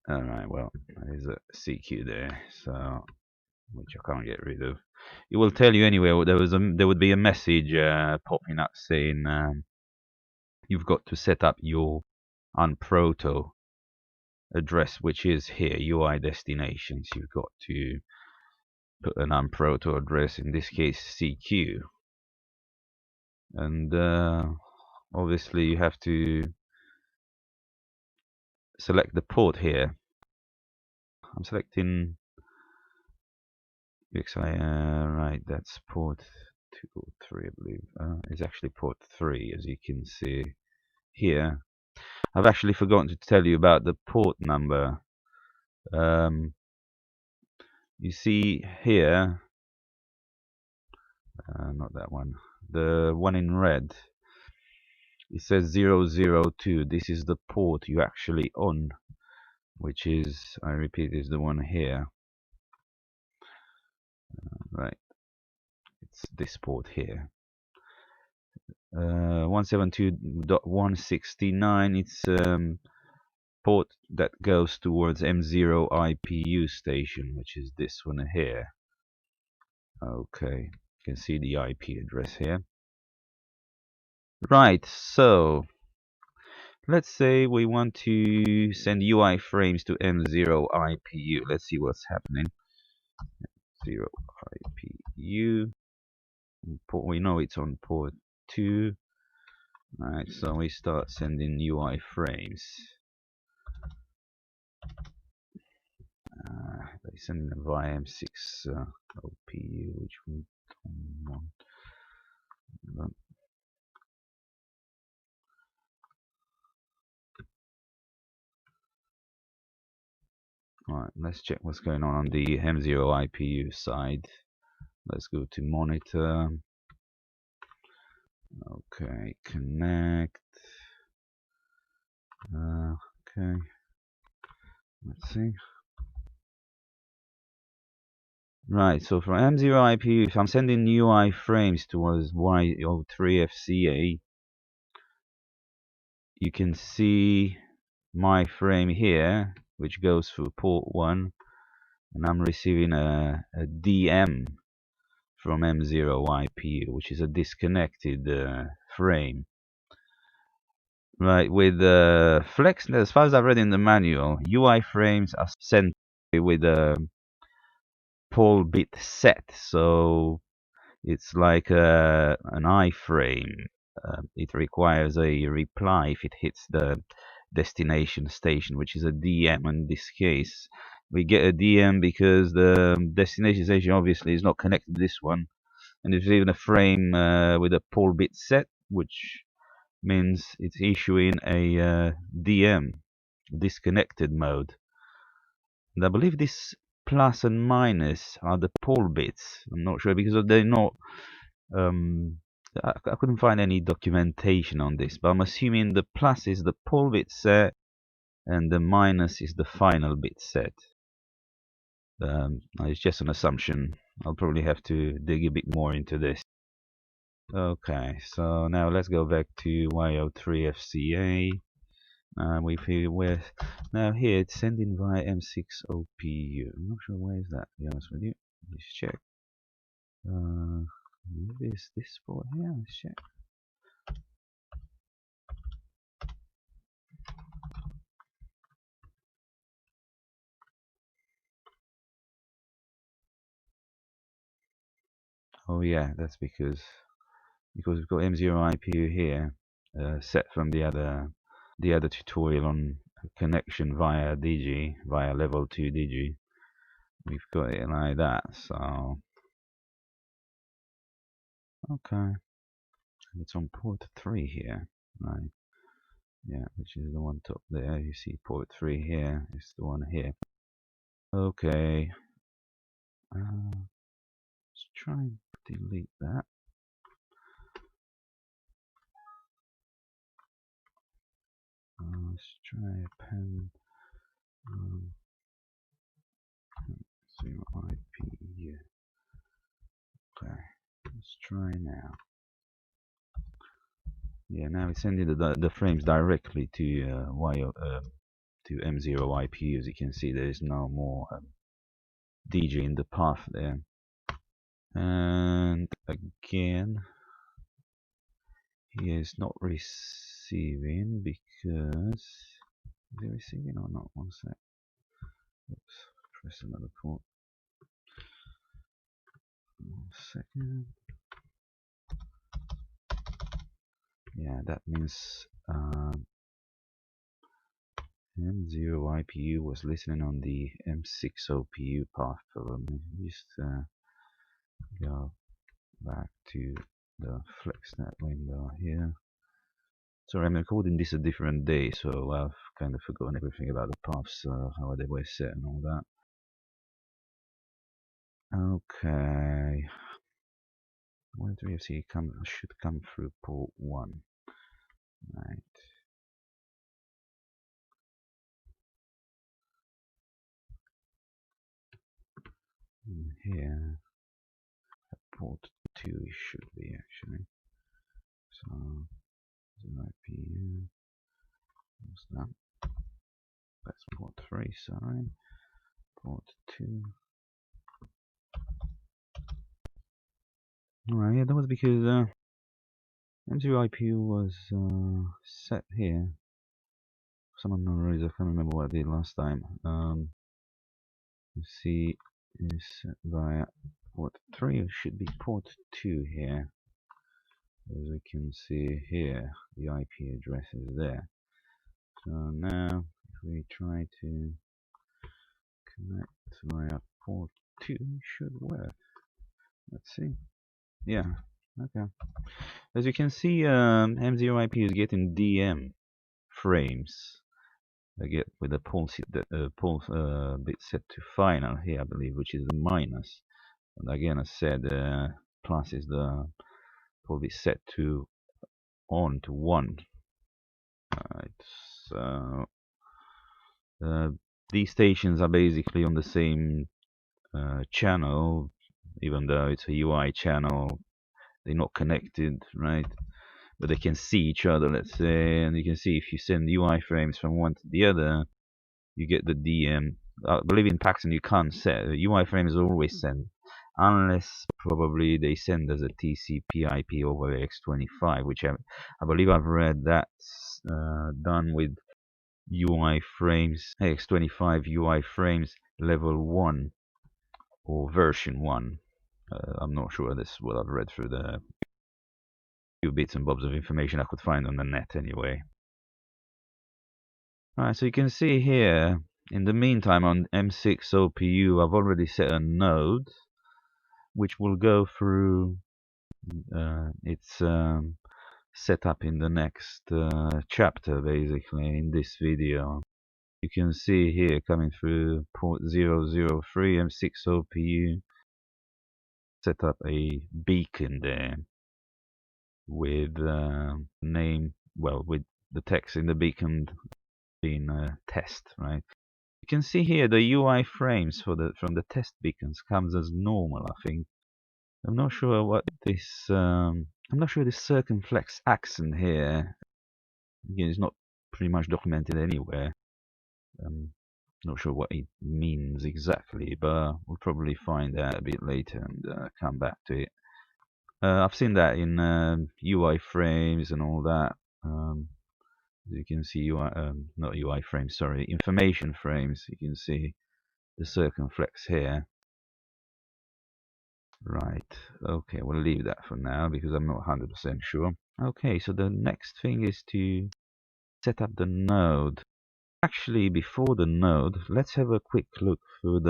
alright, well, there's a CQ there, so which I can't get rid of. It will tell you anyway. There would be a message popping up saying you've got to set up your unproto address, which is here, UI destinations. You've got to put an unproto address, in this case CQ, and obviously you have to select the port here. I'm selecting UXI, right, that's port 2 or 3, I believe. It's actually port 3, as you can see here. I've actually forgotten to tell you about the port number. You see here, not that one, the one in red, it says 002. This is the port you actually on, which is, I repeat, is the one here. Right, it's this port here. 172.169, it's port that goes towards M0 IPU station, which is this one here. Okay, you can see the IP address here. Right, so let's say we want to send UI frames to M0 IPU. Let's see what's happening. 0 IPU. We know it's on port 2. Right, so we start sending UI frames. They send them via M6 OPU, which we don't want. Alright, let's check what's going on the M0 IPU side. Let's go to monitor. Okay, connect. Okay, let's see. Right, so for M0 IPU, if I'm sending UI frames towards Y03FCA, you can see my frame here, which goes through port 1, and I'm receiving a DM from M0 IPU, which is a disconnected frame. Right, with FlexNet, as far as I've read in the manual, UI frames are sent with a pole bit set, so it's like an iframe. It requires a reply if it hits the destination station, which is a DM in this case. We get a DM because the destination station obviously is not connected to this one, and there's even a frame with a pole bit set, which means it's issuing a DM, disconnected mode. And I believe this plus and minus are the pole bits. I'm not sure because they're not. I couldn't find any documentation on this, but I'm assuming the plus is the pole bit set and the minus is the final bit set. It's just an assumption. I'll probably have to dig a bit more into this. Okay, so now let's go back to Y03FCA. We feel where now here it's sending via M6OPU. I'm not sure where is that, to be honest with you. Let's check. Maybe it's this port here. Let's check. Oh yeah, that's because we've got M0IPU here, set from the other tutorial on connection via digi, via level 2 digi. We've got it like that, so okay. It's on port 3 here, right? Yeah, which is the one top there. You see port 3 here. It's the one here. Okay. Let's try and delete that. Let's try a pen. IPU. Okay. Let's try now. Yeah, now it's sending the frames directly to to M0 IPU. As you can see, there is no more DJ in the path there. And again, he is not receiving because is he receiving or not? One sec. Oops, press another port. 1 second. Yeah, that means M0 IPU was listening on the M6 OPU path. So let me just go back to the FlexNet window here. Sorry, I'm recording this a different day, so I've kind of forgotten everything about the paths, how they were set and all that. Okay. Where do we see should come through port 1. Right. And here, port 2 it should be actually. So, IPU. What's that? That's port 3, sorry. Port 2. Alright, yeah, that was because M0 IPU was set here. For some unknown reason, I can't remember what I did last time. You see, is set via port 3. It should be port 2 here. As we can see here, the IP address is there. So now, if we try to connect via port 2, it should work. Let's see. Yeah, okay. As you can see, M0 IP is getting DM frames. I get with the pulse bit set to final here, I believe, which is the minus. And again, I said plus is the pulse bit set to on to 1. Right, so these stations are basically on the same channel, even though it's a UI channel. They're not connected, right? But they can see each other, let's say, and you can see if you send UI frames from one to the other, you get the DM. I believe in Paxton you can't set. UI frames always send, unless probably they send as a TCP IP over AX25, which I believe I've read that's done with UI frames, AX25 UI frames level 1 or version 1. I'm not sure. This is what I've read through the few bits and bobs of information I could find on the net anyway. Alright, so you can see here, in the meantime on M6 OPU, I've already set a node which will go through its setup in the next chapter, basically, in this video. You can see here coming through port 003 M6 OPU, set up a beacon there with name, well, with the text in the beacon being test, right? You can see here the UI frames for from the test beacons comes as normal, I think. I'm not sure what this I'm not sure this circumflex accent here, again, is not pretty much documented anywhere. Not sure what it means exactly, but we'll probably find out a bit later and come back to it. I've seen that in UI frames and all that. You can see UI, not UI frames, sorry, information frames. You can see the circumflex here. Right, okay, we'll leave that for now because I'm not 100% sure. Okay, so the next thing is to set up the node. Actually, before the node, let's have a quick look through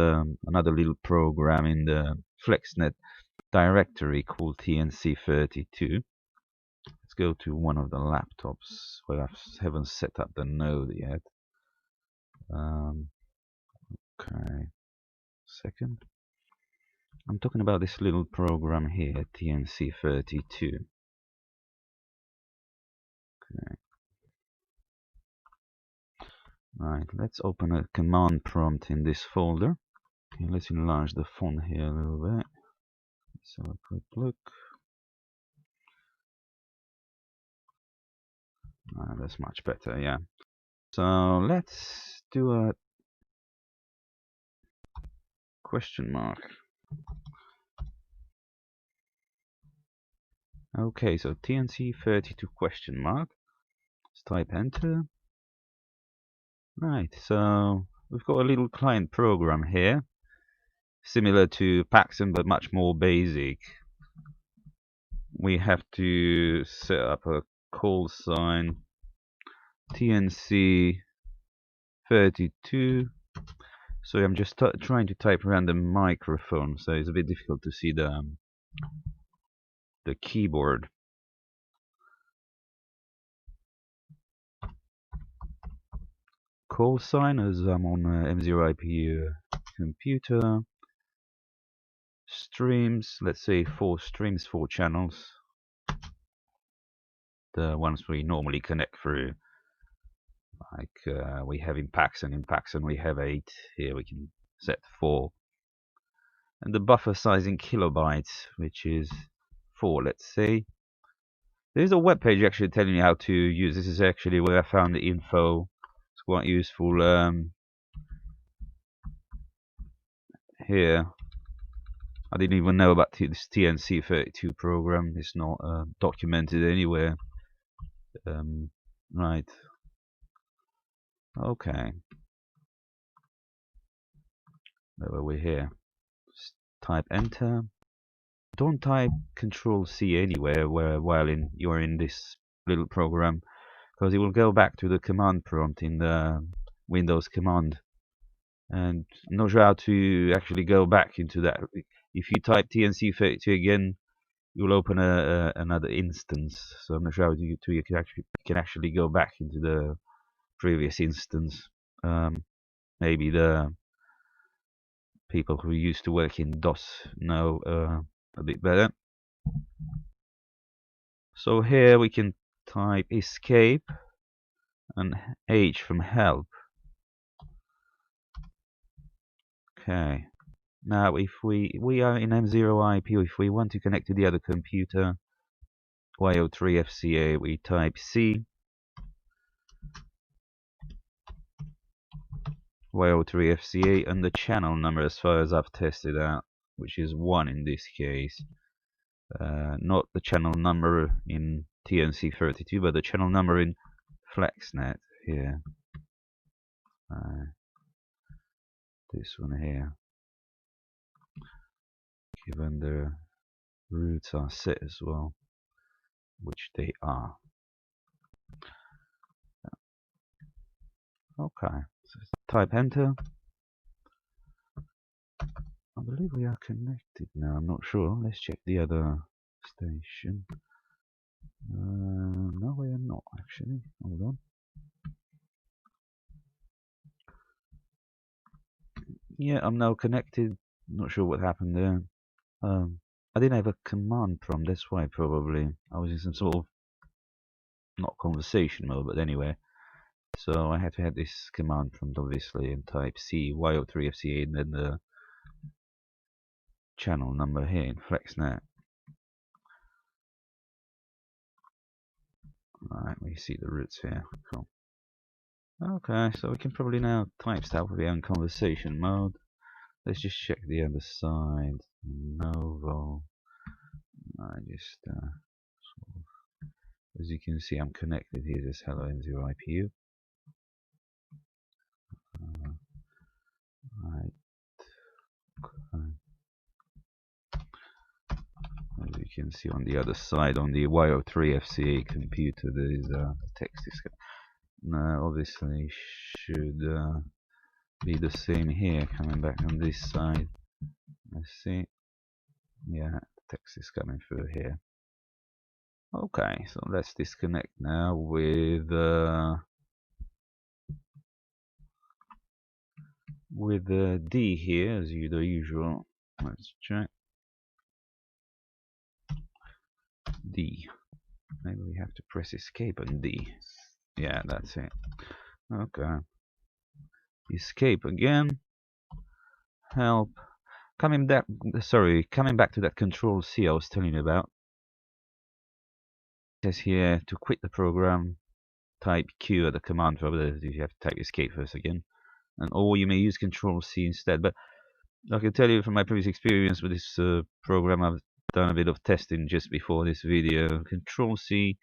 another little program in the FlexNet directory called TNC32. Let's go to one of the laptops where I haven't set up the node yet. Okay, second. I'm talking about this little program here, TNC32. Okay. Right, let's open a command prompt in this folder. Okay, let's enlarge the font here a little bit. Let's have a quick look. That's much better, yeah. So let's do a question mark. Okay, so TNC32 question mark. Let's type enter. Right, so we've got a little client program here, similar to Paxson but much more basic. We have to set up a call sign TNC32. So I'm just trying to type around the microphone, so it's a bit difficult to see the keyboard. Call sign, as I'm on M0 computer. Streams, let's say 4 streams, 4 channels. The ones we normally connect through, like we have in Paxson. In Paxson we have 8. Here we can set 4. And the buffer size in kilobytes, which is 4, let's say. There's a web page actually telling you how to use this. Is actually where I found the info. It's quite useful. Here, I didn't even know about this TNC32 program. It's not documented anywhere. Right. Okay. Where we're here. Just type enter. Don't type Control C anywhere while you're in this little program, because it will go back to the command prompt in the Windows command. And I'm not sure how to actually go back into that. If you type TNC32 again, you'll open another instance. So I'm not sure how you can actually go back into the previous instance. Maybe the people who used to work in DOS know a bit better. So here we can type escape and H from help. Okay. Now if we are in M0IP, if we want to connect to the other computer, Y03FCA, we type C. Y03FCA and the channel number, as far as I've tested out, which is 1 in this case. Not the channel number in TNC32, but the channel number in FlexNet here. This one here. Given the roots are set as well, which they are. Okay, so type enter. I believe we are connected now. I'm not sure. Let's check the other station. No, we are not actually. Hold on. Yeah, I'm now connected. Not sure what happened there. I didn't have a command prompt. That's why probably I was in some sort of not conversation mode, but anyway. So I had to have this command prompt obviously and type C Y03FCA and then the channel number here in FlexNet. Alright, we see the roots here. Cool. Okay, so we can probably now type stuff with in conversation mode. Let's just check the other side. Novo. I just sort of, as you can see, I'm connected here. This hello N0 IPU. Right. As you can see on the other side, on the Y03FCA computer, there is a text is now obviously should be the same here. Coming back on this side, let's see. Yeah, text is coming through here. Okay, so let's disconnect now with D here as the usual. Let's check D. Maybe we have to press escape on D. Yeah, that's it. Okay. Escape again. Help. Coming back to that Control C I was telling you about. It says here to quit the program, type Q at the command prompt. You have to type escape first again, or you may use Control C instead. But I can tell you from my previous experience with this program, I've done a bit of testing just before this video. Control C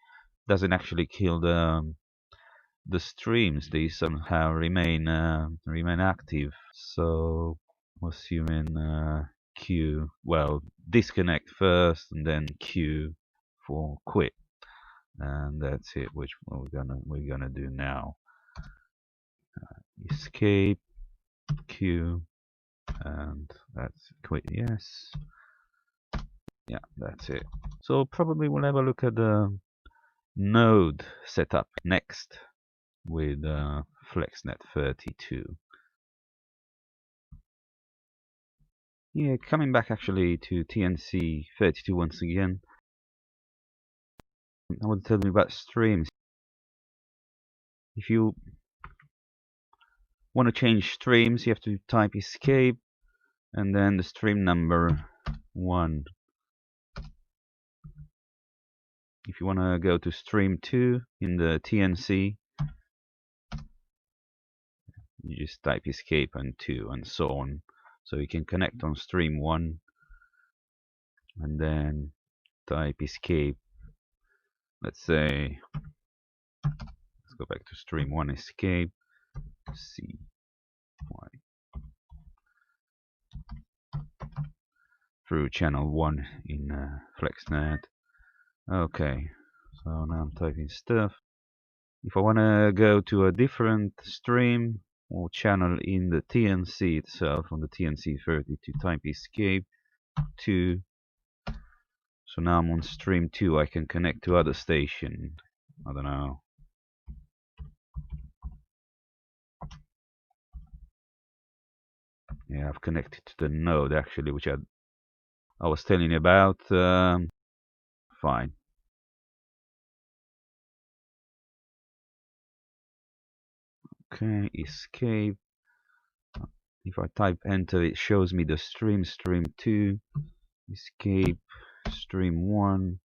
doesn't actually kill the streams. They somehow remain active. So assuming Q, well, disconnect first and then Q for quit, and that's it. Which we're gonna do now. Escape, Q, and that's quit. Yes. Yeah, that's it. So probably we'll have a look at the node setup next with FlexNet32. Yeah, coming back actually to TNC32 once again. I want to tell you about streams. If you want to change streams, you have to type escape and then the stream number 1. If you want to go to stream 2 in the TNC, you just type escape and 2 and so on. So you can connect on stream 1 and then type escape. Let's say, let's go back to stream 1, escape, C, Y, through channel 1 in FlexNet. Okay, so now I'm typing stuff. If I want to go to a different stream or channel in the TNC itself, on the TNC32, type escape 2. So now I'm on stream 2. I can connect to other station. I don't know. Yeah, I've connected to the node actually, which I was telling you about. Fine. Okay, escape. If I type enter, it shows me the stream 2. Escape stream 1.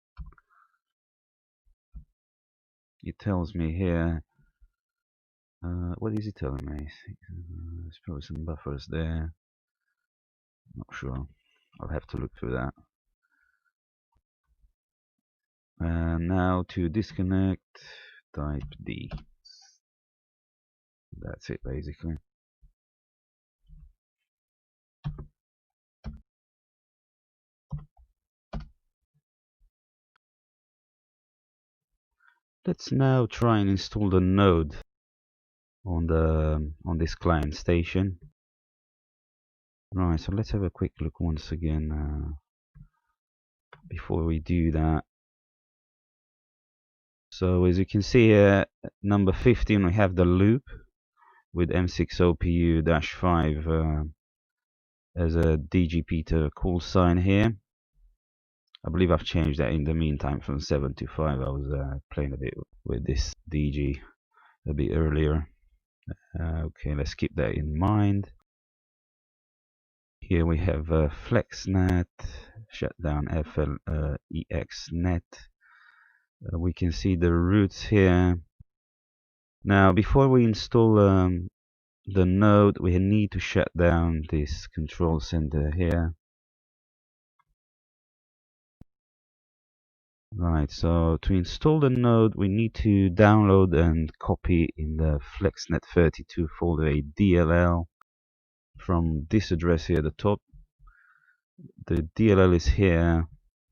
It tells me here. What is it telling me? There's probably some buffers there. Not sure. I'll have to look through that. And now to disconnect, type D. That's it basically. Let's now try and install the node. on this client station. Right, so let's have a quick look once again before we do that. So as you can see here, number 15, we have the loop with M6OPU-5 as a digipeater call sign here. I believe I've changed that in the meantime from 7 to 5. I was playing a bit with this digi a bit earlier. Okay, let's keep that in mind. Here we have FlexNet, shutdown FlexNet. We can see the routes here. Now, before we install the node, we need to shut down this control center here. Right, so to install the node, we need to download and copy in the FlexNet32 folder a DLL from this address here at the top. The DLL is here,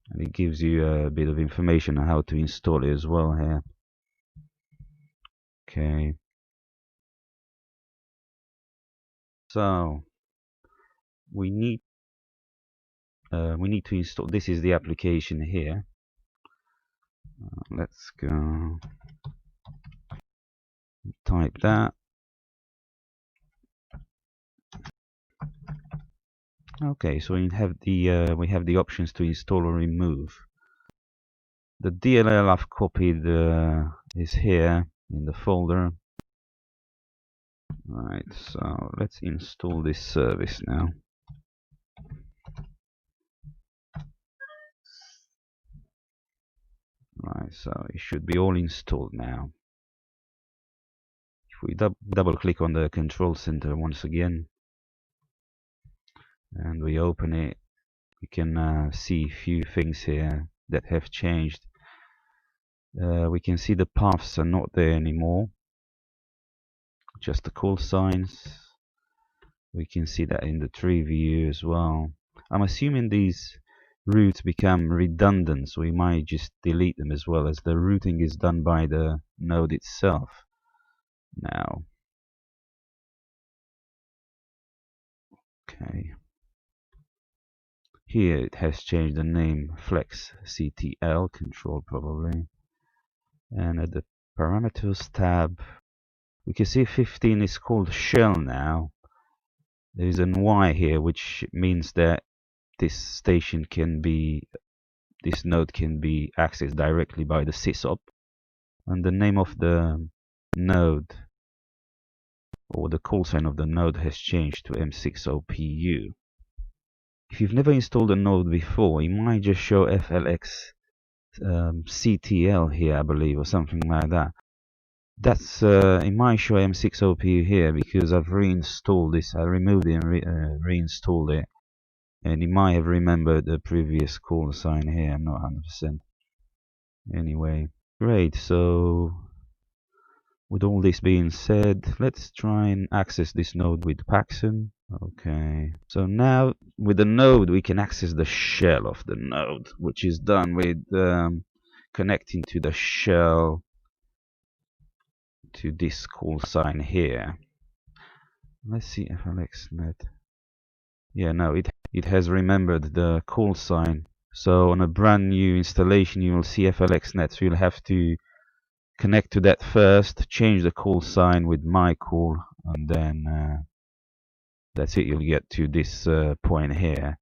and it gives you a bit of information on how to install it as well here. Okay. So we need to install. This is the application here. Let's go type that. Okay, so we have the options to install or remove. The DLL I've copied is here in the folder. Right, so let's install this service now. Right, so it should be all installed now. If we double click on the control center once again and we open it, we can see a few things here that have changed. We can see the paths are not there anymore, just the call signs. We can see that in the tree view as well. I'm assuming these routes become redundant, so we might just delete them as well, as the routing is done by the node itself now. Okay. Here it has changed the name, FlexCTL control probably. And at the parameters tab, we can see 15 is called shell now. There is an Y here, which means that this node can be accessed directly by the sysop. And the name of the node, or the call sign of the node, has changed to M6OPU. If you've never installed a node before, you might just show FlexCTL here, I believe, or something like that. That's it might show M6OPU here because I've reinstalled this. I removed it and reinstalled it, and you might have remembered the previous call sign here. I'm not 100%. Anyway, great. So with all this being said, let's try and access this node with Paxson. Okay, so now with the node we can access the shell of the node, which is done with connecting to the shell to this call sign here. Let's see if FlexNet. Yeah, no, it has remembered the call sign. So on a brand new installation you will see FlexNet, so you'll have to connect to that first, change the call sign with my call, and then that's it, you'll get to this point here.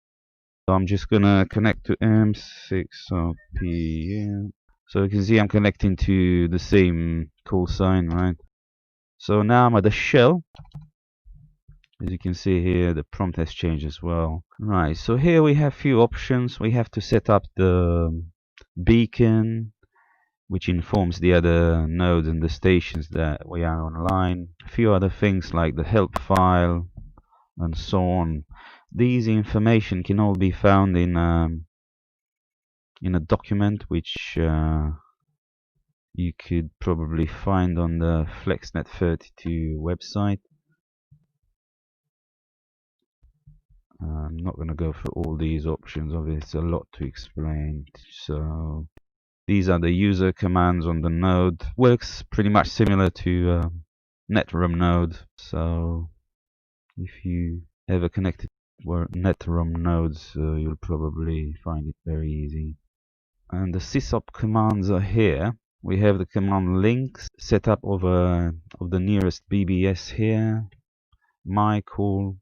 So I'm just gonna connect to M6OPU. So you can see I'm connecting to the same call sign, right? So now I'm at the shell. As you can see here, the prompt has changed as well. Right, so here we have few options. We have to set up the beacon, which informs the other nodes and the stations that we are online. A few other things like the help file and so on. These information can all be found in a document which you could probably find on the FlexNet32 website. I'm not going to go through all these options, obviously it's a lot to explain. So these are the user commands on the node. Works pretty much similar to NetROM node. So if you ever connected were NetROM nodes, you'll probably find it very easy. And the sysop commands are here. We have the command links set up of the nearest BBS here. MyCall,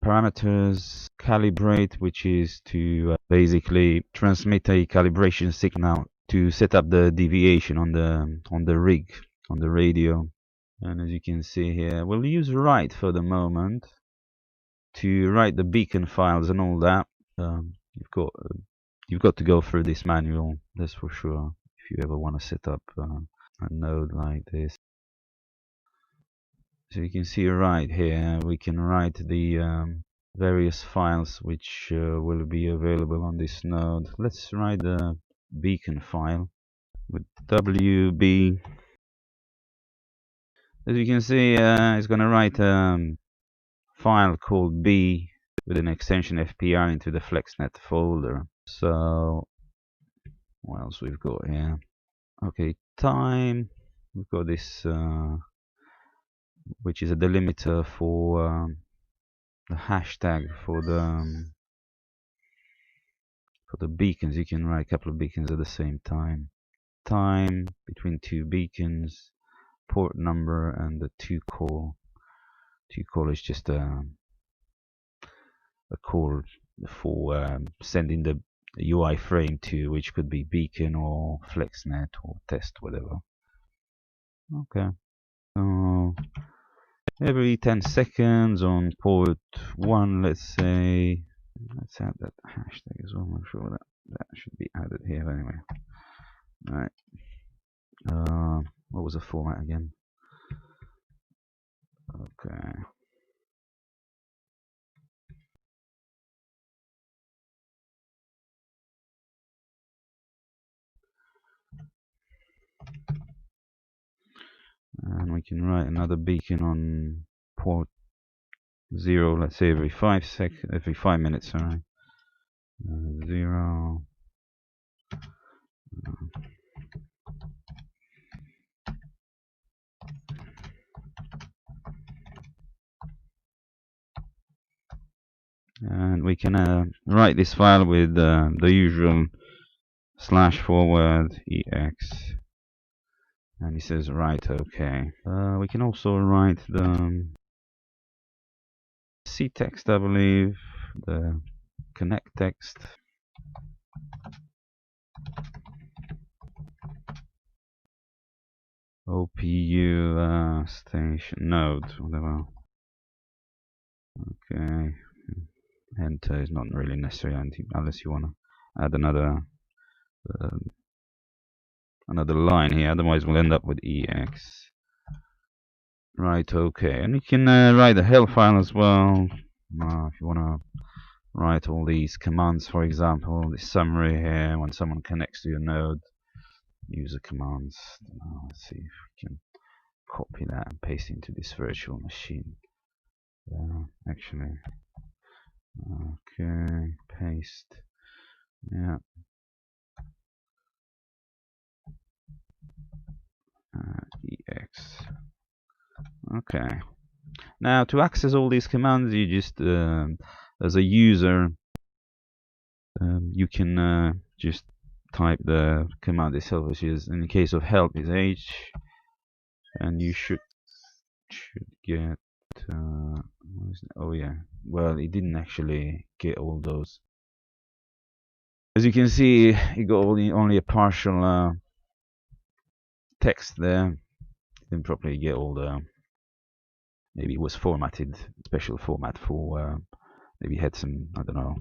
parameters, calibrate, which is to basically transmit a calibration signal to set up the deviation on the rig, on the radio. And as you can see here, we'll use write for the moment to write the beacon files and all that. You've got to go through this manual, that's for sure, if you ever want to set up a node like this. So you can see right here, we can write the various files which will be available on this node. Let's write the beacon file with WB. As you can see, it's going to write a file called B with an extension FPR into the FlexNet folder. So what else we've got here? Okay, time. We've got this, which is a delimiter for the hashtag for the beacons. You can write a couple of beacons at the same time. Time between two beacons, port number, and the to call. To call is just a call for sending the UI frame to, which could be beacon or FlexNet or test, whatever. Okay. So every 10 seconds on port 1, let's say, let's add that hashtag as well. I'm sure that should be added here anyway. Right. What was the format again? Okay. And we can write another beacon on port 0, let's say every 5 minutes, sorry. 0. And we can write this file with the usual /forward ex. And he says write OK. We can also write the C text, I believe, the connect text. OPU station node, whatever. Okay. Enter is not really necessary unless you want to add another line here, otherwise we'll end up with ex. Right, okay, and you can write the help file as well if you want to write all these commands. For example, this summary here, when someone connects to your node, user commands. Let's see if we can copy that and paste it into this virtual machine. Actually, okay, paste. Yeah. Ex. Okay. Now to access all these commands, you just as a user, you can just type the command itself, which is, in the case of help, is h, and you should get. Oh yeah. Well, it didn't actually get all those. As you can see, it got only a partial text there. Didn't properly get all the. Maybe it was formatted, special format for. Maybe had some, I don't know,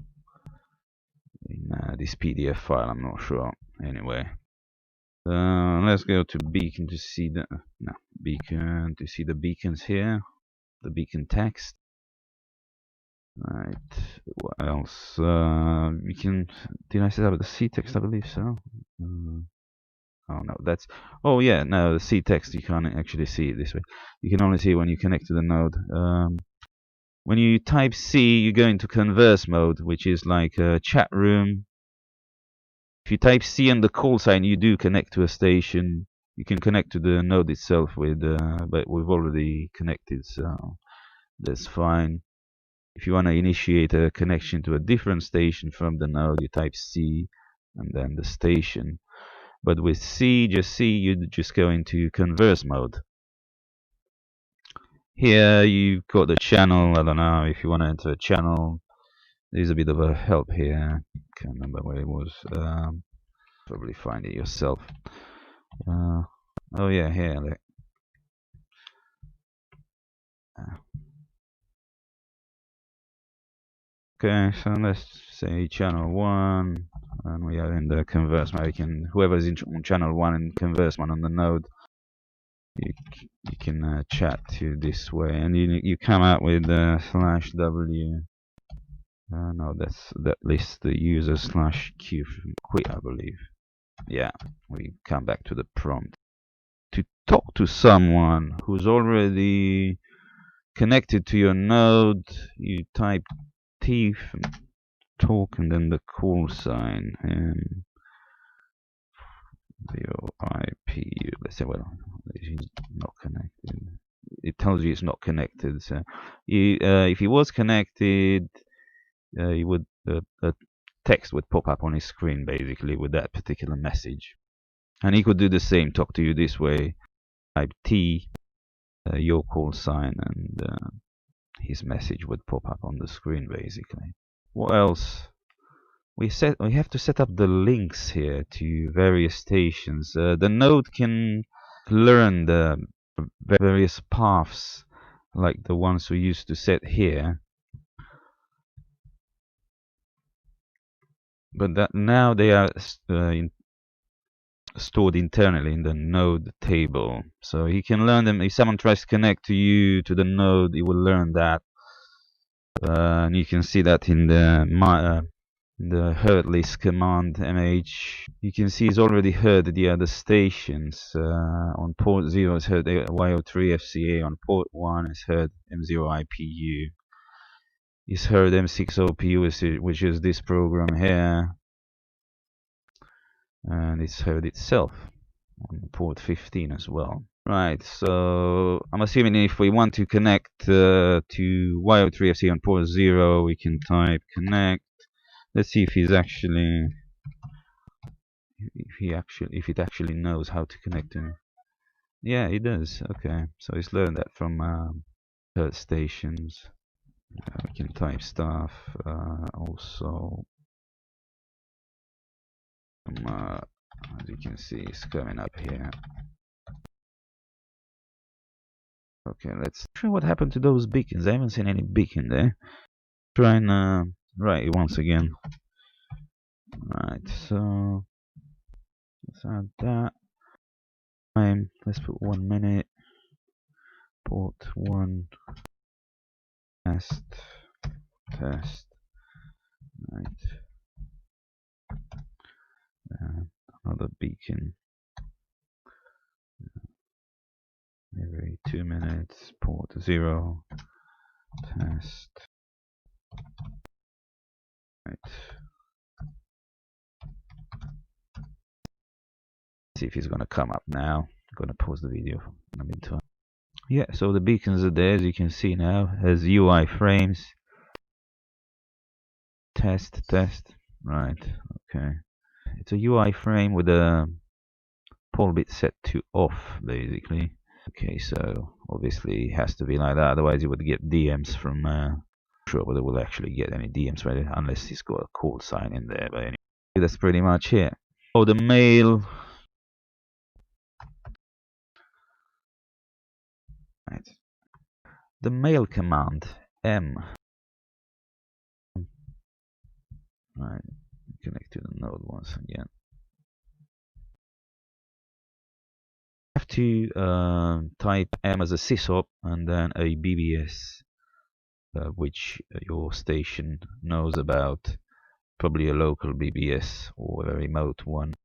in this PDF file. I'm not sure. Anyway, let's go to beacon to see the beacon to see the beacons here. The beacon text. Right. What else? We can. Did I set up the C text? I believe so. Oh no, that's. Oh yeah, no, the C text you can't actually see it this way. You can only see it when you connect to the node. When you type C, you go into converse mode, which is like a chat room. If you type C and the call sign, you do connect to a station. you can connect to the node itself with, but we've already connected, so that's fine. If you want to initiate a connection to a different station from the node, you type C and then the station. But with C, you just go into converse mode. Here you've got the channel. I don't know if you want to enter a channel. There's a bit of a help here. Can't remember where it was. Probably find it yourself. Oh yeah, here. Okay, so let's say channel 1, and we are in the converse mode. Whoever's on channel 1 and converse 1 on the node, you can chat to this way, and you come out with /w. No, that lists the user /q quit, I believe. Yeah, we come back to the prompt. To talk to someone who's already connected to your node, you type T and talk and then the call sign and 0IPU. Let's say, well, it's not connected. It tells you it's not connected. So, if he was connected, you would a text would pop up on his screen basically with that particular message, and he could do the same. Talk to you this way. Type T, your call sign, and his message would pop up on the screen basically. What else? We have to set up the links here to various stations. The node can learn the various paths like the ones we used to set here, but that now they are stored internally in the node table. So he can learn them. If someone tries to connect to you to the node, he will learn that, and you can see that in the heard list command mh. You can see it's already heard the other stations. On port 0 it's heard Y03 FCA, on port 1 it's heard M0 IPU, it's heard M6 OPU, which is this program here, and it's heard itself on port 15 as well. Right, so I'm assuming if we want to connect to Y03 FCA on port 0, we can type connect. Let's see if it actually knows how to connect to him. Yeah, it does. Okay, so it's learned that from heard stations. We can type stuff. Also, as you can see, it's coming up here. Okay, let's try what happened to those beacons. I haven't seen any beacon there. Try and write it once again. Right, so let's add that. Time, let's put 1 minute. Port 1. Test. Right. Another beacon. Every 2 minutes. Port 0. Test. Right. See if he's gonna come up now. I'm gonna pause the video in the meantime. Yeah, so the beacons are there, as you can see now, as UI frames. Test. Right, okay. It's a UI frame with a pole bit set to off, basically. Okay, so obviously it has to be like that, otherwise you would get DMs from sure whether we'll actually get any DMs right, unless he's got a call sign in there. But anyway, that's pretty much it. Oh, the mail. Right. The mail command M. Right, connect to the node once again. You have to type M as a sysop and then a BBS, which your station knows about. Probably a local BBS or a remote one.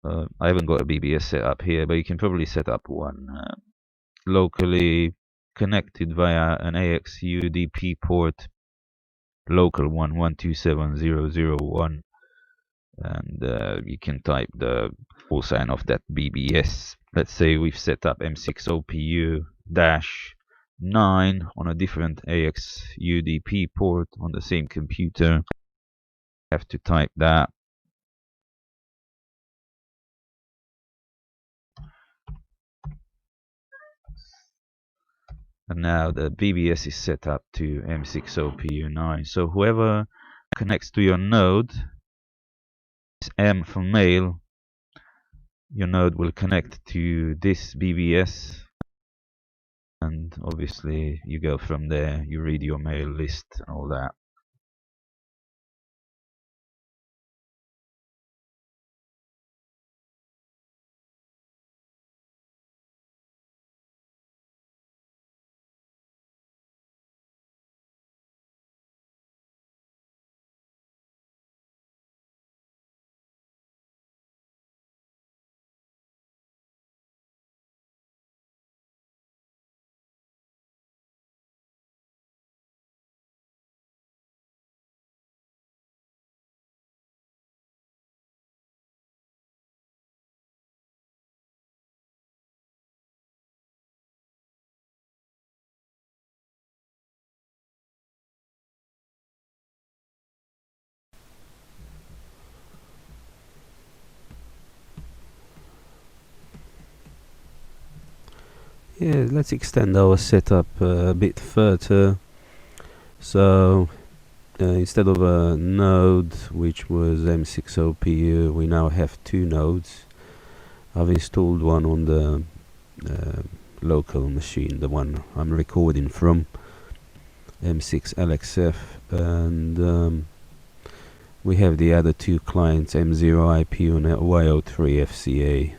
I haven't got a BBS set up here, but you can probably set up one locally connected via an AX UDP port, local one 127001. and you can type the call sign of that BBS. Let's say we've set up M6OPU-9 on a different AX UDP port on the same computer. Have to type that. And now the BBS is set up to M6OPU-9. So whoever connects to your node, M for mail, your node will connect to this BBS, and obviously you go from there, you read your mail list and all that. Yeah, let's extend our setup a bit further. So instead of a node which was M6OPU, we now have two nodes. I've installed one on the local machine, the one I'm recording from, M6LXF, and we have the other two clients, M0IP and Y03FCA.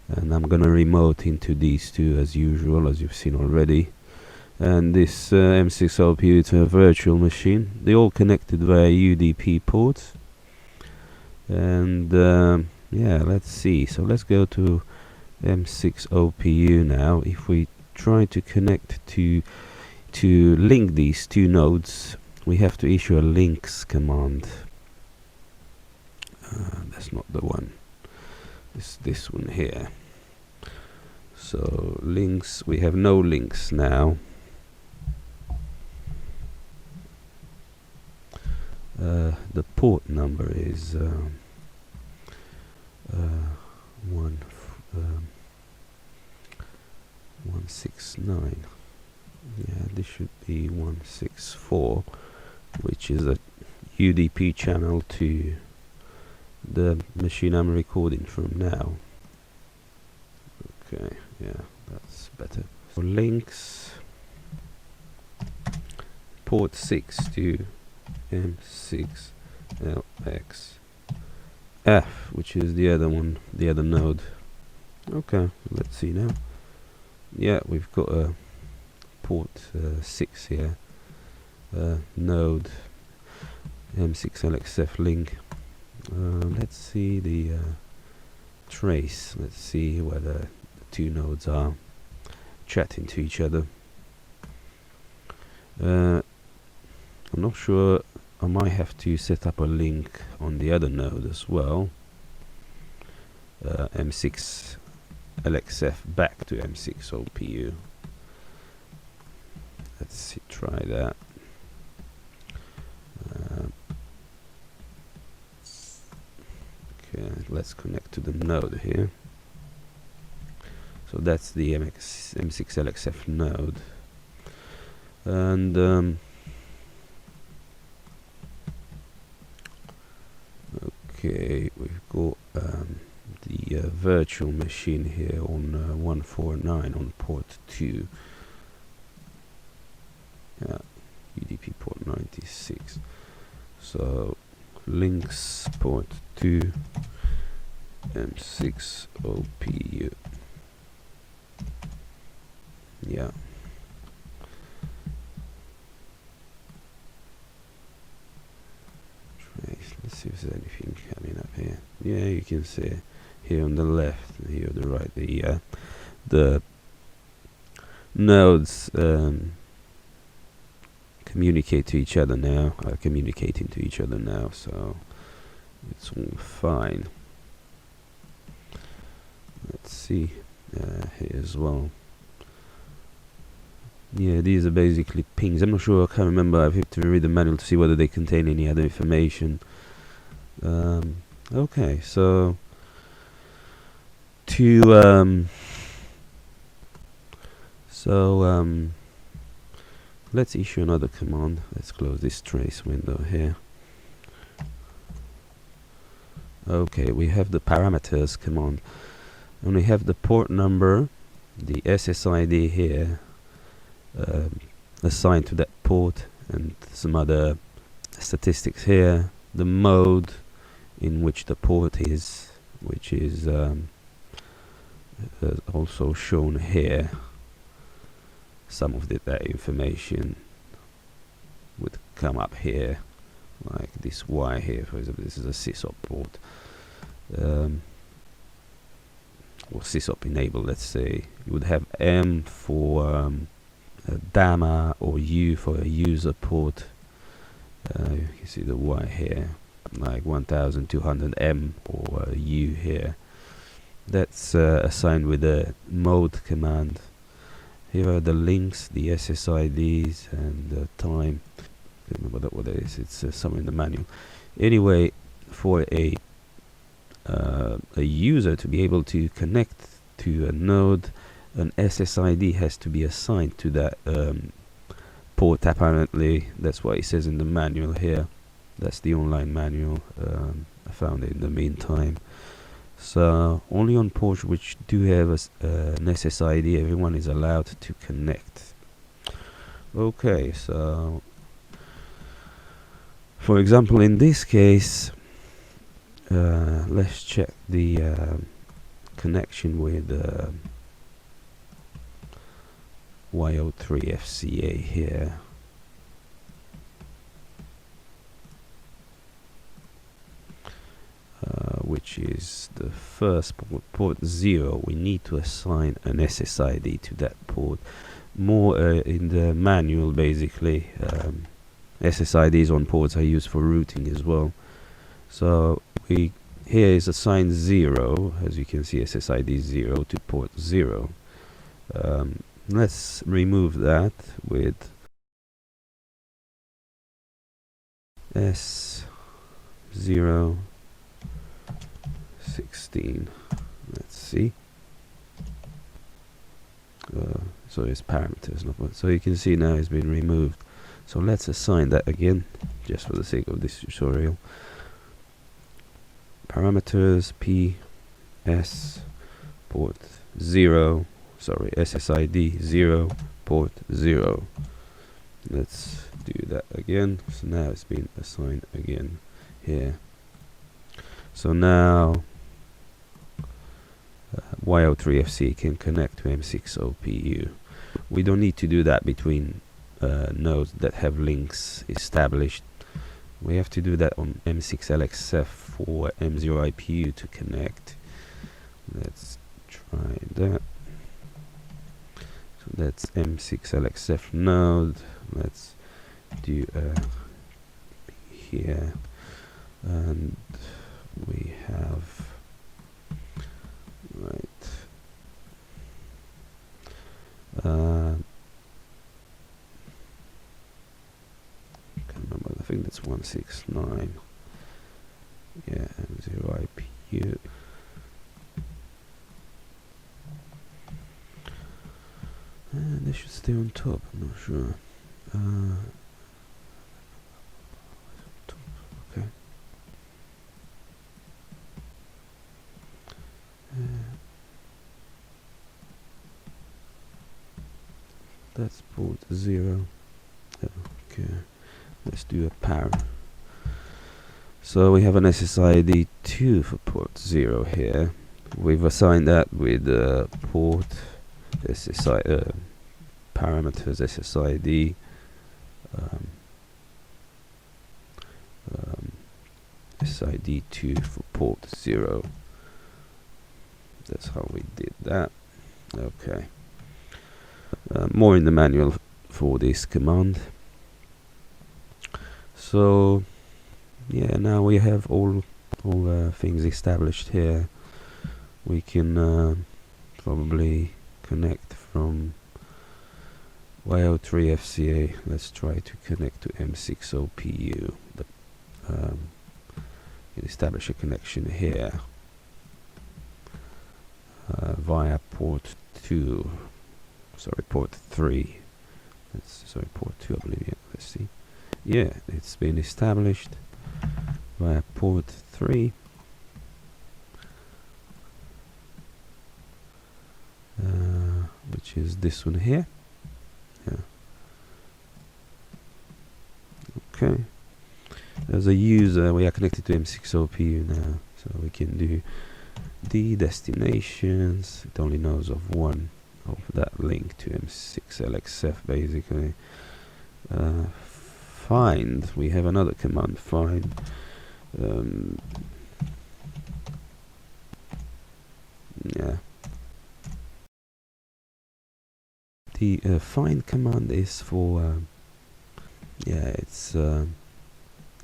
And I'm gonna remote into these two as usual, as you've seen already. And this M6OPU, it's a virtual machine. They're all connected via UDP ports. And yeah, let's see. So let's go to M6OPU now. If we try to connect to link these two nodes, we have to issue a links command. That's not the one. It's this one here. So links, we have no links now. The port number is 169. Yeah, this should be 164, which is a UDP channel to the machine I'm recording from now. Okay, yeah, that's better. So links port 6 to M6LXF, which is the other one, the other node. Okay, let's see now. Yeah, we've got a port 6 here, node M6LXF link. Let's see the trace. Let's see whether the two nodes are chatting to each other. I'm not sure. I might have to set up a link on the other node as well. M6LXF back to M6OPU. Let's see, try that. Okay, let's connect to the node here. So that's the M6LXF node, and okay, we've got the virtual machine here on 149 on port 2. Yeah, UDP port 96. So links port 2 M6OPU. Yeah. Let's see if there's anything coming up here. Yeah, you can see here on the left and here on the right the nodes communicate to each other now, are communicating to each other now. So it's all fine. Let's see here as well. Yeah, these are basically pings. I'm not sure, I can't remember. I have to read the manual to see whether they contain any other information. Okay, so let's issue another command. Let's close this trace window here. Okay, we have the parameters command, and we have the port number, the SSID here assigned to that port, and some other statistics here, the mode in which the port is, which is also shown here. Some of that information would come up here, like this Y here, for example. This is a sysop port, or sysop enabled, let's say. You would have M for DAMA, or U for a user port. You can see the Y here, like 1200M, or U here. That's assigned with the mode command. Here are the links, the SSIDs, and the time. I can't remember what that is. It's somewhere in the manual. Anyway, for a user to be able to connect to a node, an SSID has to be assigned to that port, apparently. That's what it says in the manual here. That's the online manual. I found it in the meantime. So only on ports which do have an SSID, everyone is allowed to connect. Okay, so for example, in this case, let's check the connection with Y03FCA here. Which is the first port, port 0. We need to assign an SSID to that port. More in the manual, basically. SSIDs on ports are used for routing as well. So here is assigned 0, as you can see, SSID 0 to port 0. Let's remove that with S0 16. Let's see. So it's parameters, not what. So you can see now it's been removed. So let's assign that again, just for the sake of this tutorial. Parameters P S port 0. Sorry, SSID 0 port 0. Let's do that again. So now it's been assigned again here. So now Y03FC can connect to M6OPU. We don't need to do that between nodes that have links established. We have to do that on M6LXF for M0IPU to connect. Let's try that. So that's M6LXF node. Let's do here, and we have right. Can't remember. I think that's 169. Yeah, M0IPU. They should stay on top. I'm not sure. Okay. That's port 0. Okay, let's do a power. So we have an SSID 2 for port 0 here. We've assigned that with port SSID parameters SSID SSID 2 for port 0. That's how we did that. Okay. More in the manual for this command. So yeah, now we have all all things established here, we can probably connect from Y03 FCA. Let's try to connect to M60PU, but establish a connection here via port 2, sorry, port 3. Sorry, port 2, I believe. Yeah, let's see. Yeah, it's been established via port 3. Which is this one here. Yeah. Okay. As a user, we are connected to M60PU now, so we can do the destinations. It only knows of one of that link to M6LXF, basically. Find. We have another command, find. Yeah. The find command is for yeah, it's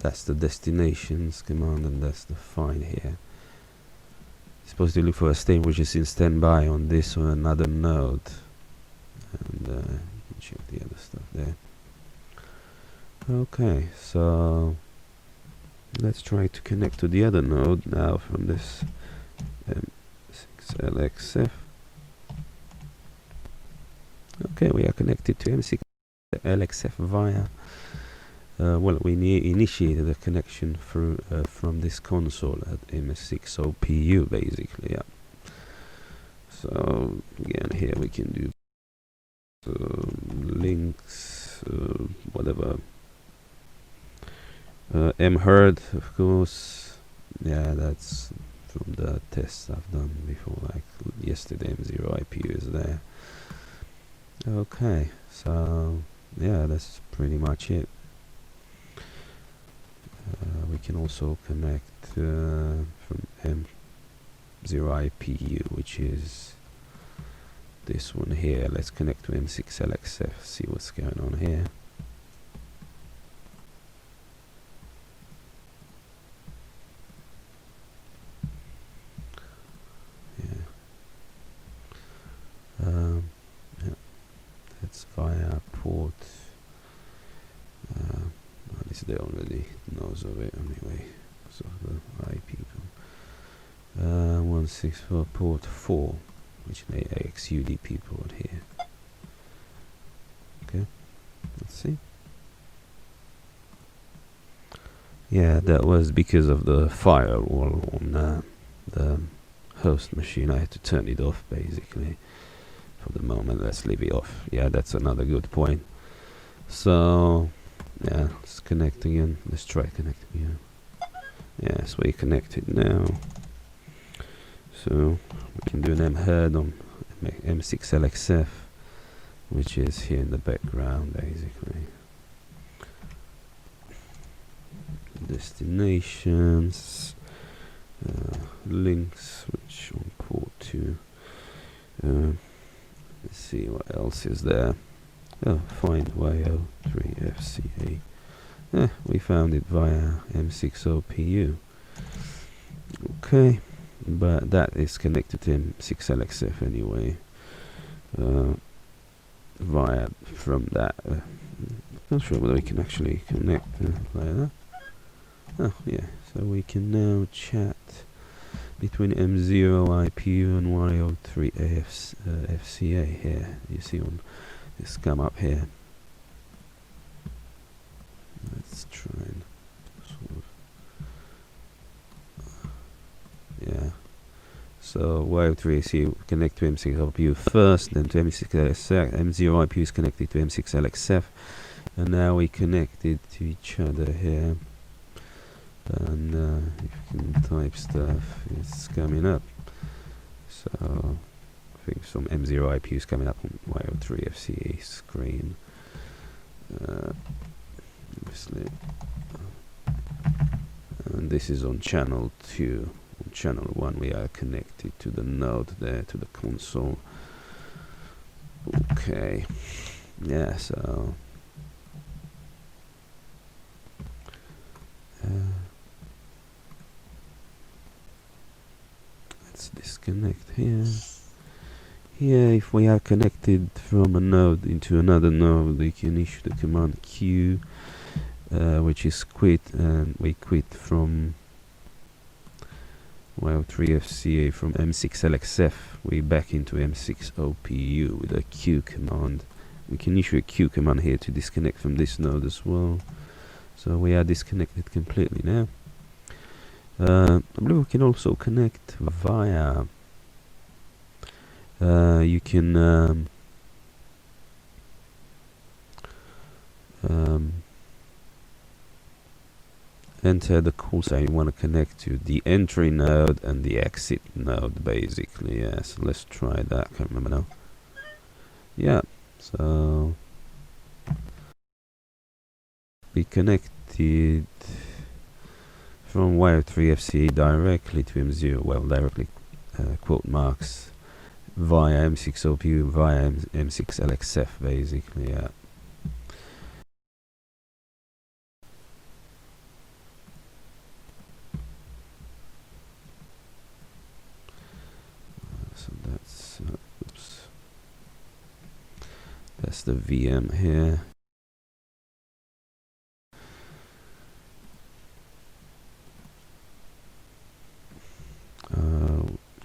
that's the destinations command, and that's the find here. It's supposed to look for a state which is in standby on this or another node, and check the other stuff there. Okay, so let's try to connect to the other node now from this M6LXF. Okay, we are connected to M6LXF via well, we initiated a connection through from this console at M60PU, basically. Yeah. So again, here we can do links, whatever. mHerd, of course. Yeah, that's from the tests I've done before, like yesterday. M0IPU is there. Okay, so yeah, that's pretty much it. We can also connect from M0IPU, which is this one here. Let's connect to M6LXF, see what's going on here. Yeah, that's via port. At least they already knows of it anyway. So the IP 164 port 4, which is the AXUDP port here. Okay, let's see. Yeah, that was because of the firewall on the host machine. I had to turn it off, basically. For the moment, let's leave it off. Yeah, that's another good point. So yeah, let's connect again. Let's try connecting again. Yes, we're connected now. So we can do an mHerd on M6LXF, which is here in the background, basically. Destinations, links, which on port 2. Let's see what else is there. Oh, find Y03 FCA. We found it via M60PU. Okay, but that is connected to M6LXF anyway. Via from that. Not sure whether we can actually connect like that. Oh yeah, so we can now chat between M0IPU and Y03 FCA here. You see on this come up here. Let's try and sort of, yeah. So Y03 FCA connect to M6IPU first, then to M6LXF. M0IPU is connected to M6LXF, and now we connected to each other here. And if you can type stuff, it's coming up. So I think some M0IPU is coming up on Y03 FCA screen. Obviously, and this is on channel 2. On channel 1, we are connected to the node there, to the console. Okay, yeah. So. let's disconnect here. Here, if we are connected from a node into another node, we can issue the command Q, which is quit, and we quit from 1h09'49 from M6LXF. We back into M6 OPU with a Q command. We can issue a Q command here to disconnect from this node as well. So we are disconnected completely now. I believe we can also connect via you can enter the call sign you want to connect to, the entry node and the exit node, basically. Yeah, so let's try that. I can't remember now. Yeah, so we connected from wire3FCA directly to M0, well, directly quote marks, via M6 OPU, via M6 LXF, basically. Yeah. So that's oops, that's the VM here.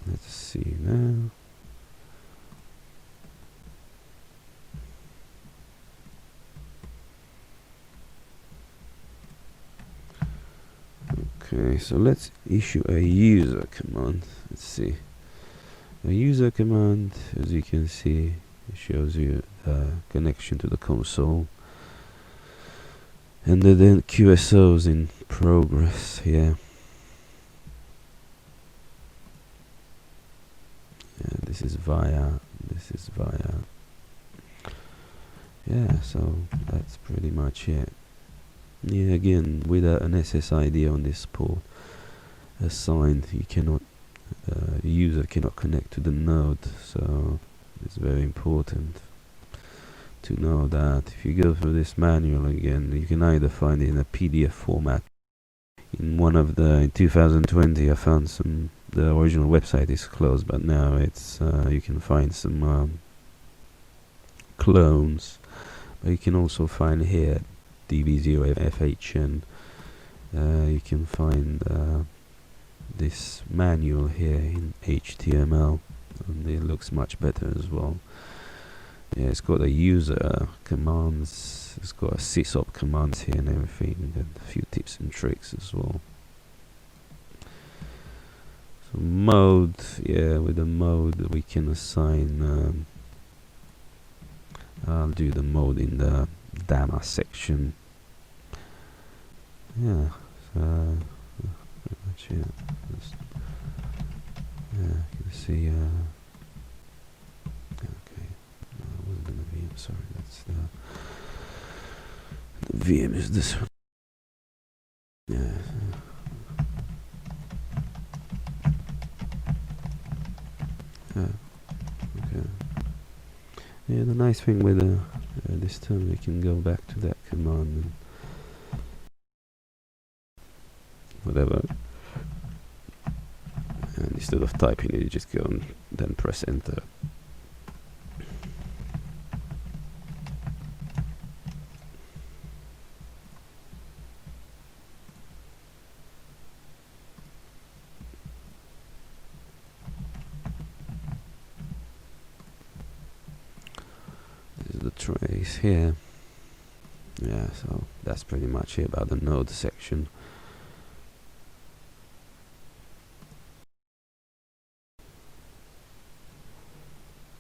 Let's see now. Okay, so let's issue a user command. Let's see. A user command, as you can see, it shows you the connection to the console. And then QSOs in progress here. Yeah, this is via. Yeah, so that's pretty much it. Yeah, again, without an SSID on this port assigned, you cannot, the user cannot connect to the node. So it's very important to know that. If you go through this manual again, you can either find it in a PDF format. In one of the, in 2020, I found some, the original website is closed, but now it's, you can find some clones. But you can also find here DB0FHN. You can find this manual here in HTML, and it looks much better as well. Yeah, it's got a user commands, it's got a sysop commands here and everything, and a few tips and tricks as well. So mode, yeah, with the mode we can assign, I'll do the mode in the DAMA section. Yeah, so pretty much it. Yeah, you can see, okay, no, it wasn't in the VM, sorry, that's the VM is this one. Yeah. Okay. Yeah, the nice thing with this time we can go back to that command and whatever, and instead of typing it, you just go and then press enter. This is the trace here. Yeah, so that's pretty much it about the node section.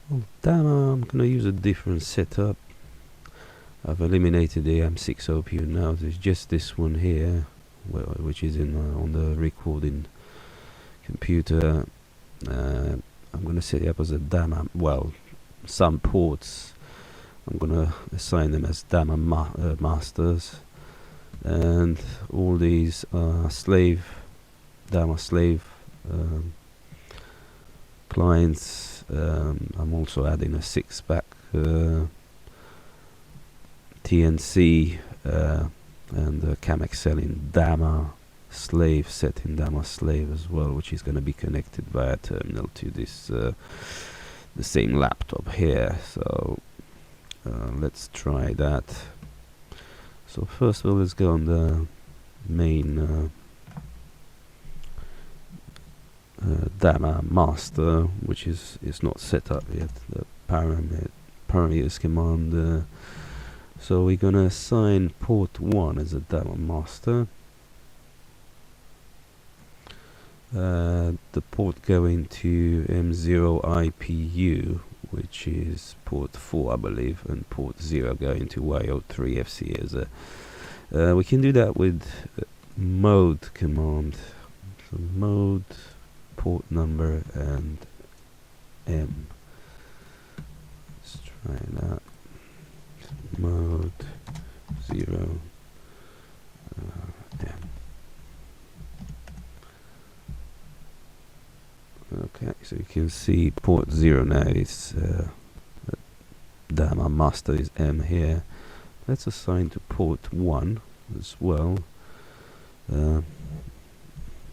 Well, DAMA, I'm gonna use a different setup. I've eliminated the M6 OPU now. There's just this one here, which is in on the recording computer. I'm gonna set it up as a DAMA. Well, some ports I'm gonna assign them as DAMA masters, and all these are DAMA slave clients. I'm also adding a 6-back TNC and KAM-XL in DAMA slave set in DAMA slave as well, which is going to be connected via terminal to this the same laptop here. So let's try that. So first of all, let's go on the main DAMA master, which is not set up yet, the parameters command. So we're gonna assign port 1 as a DAMA master. The port going to M0 IPU, which is port 4 I believe, and port 0 going to Y03 FC as a we can do that with mode command. So mode, port number, and M. Let's try that. Mode 0 M. Okay, so you can see port 0 now is DAMA master is M here. Let's assign to port 1 as well.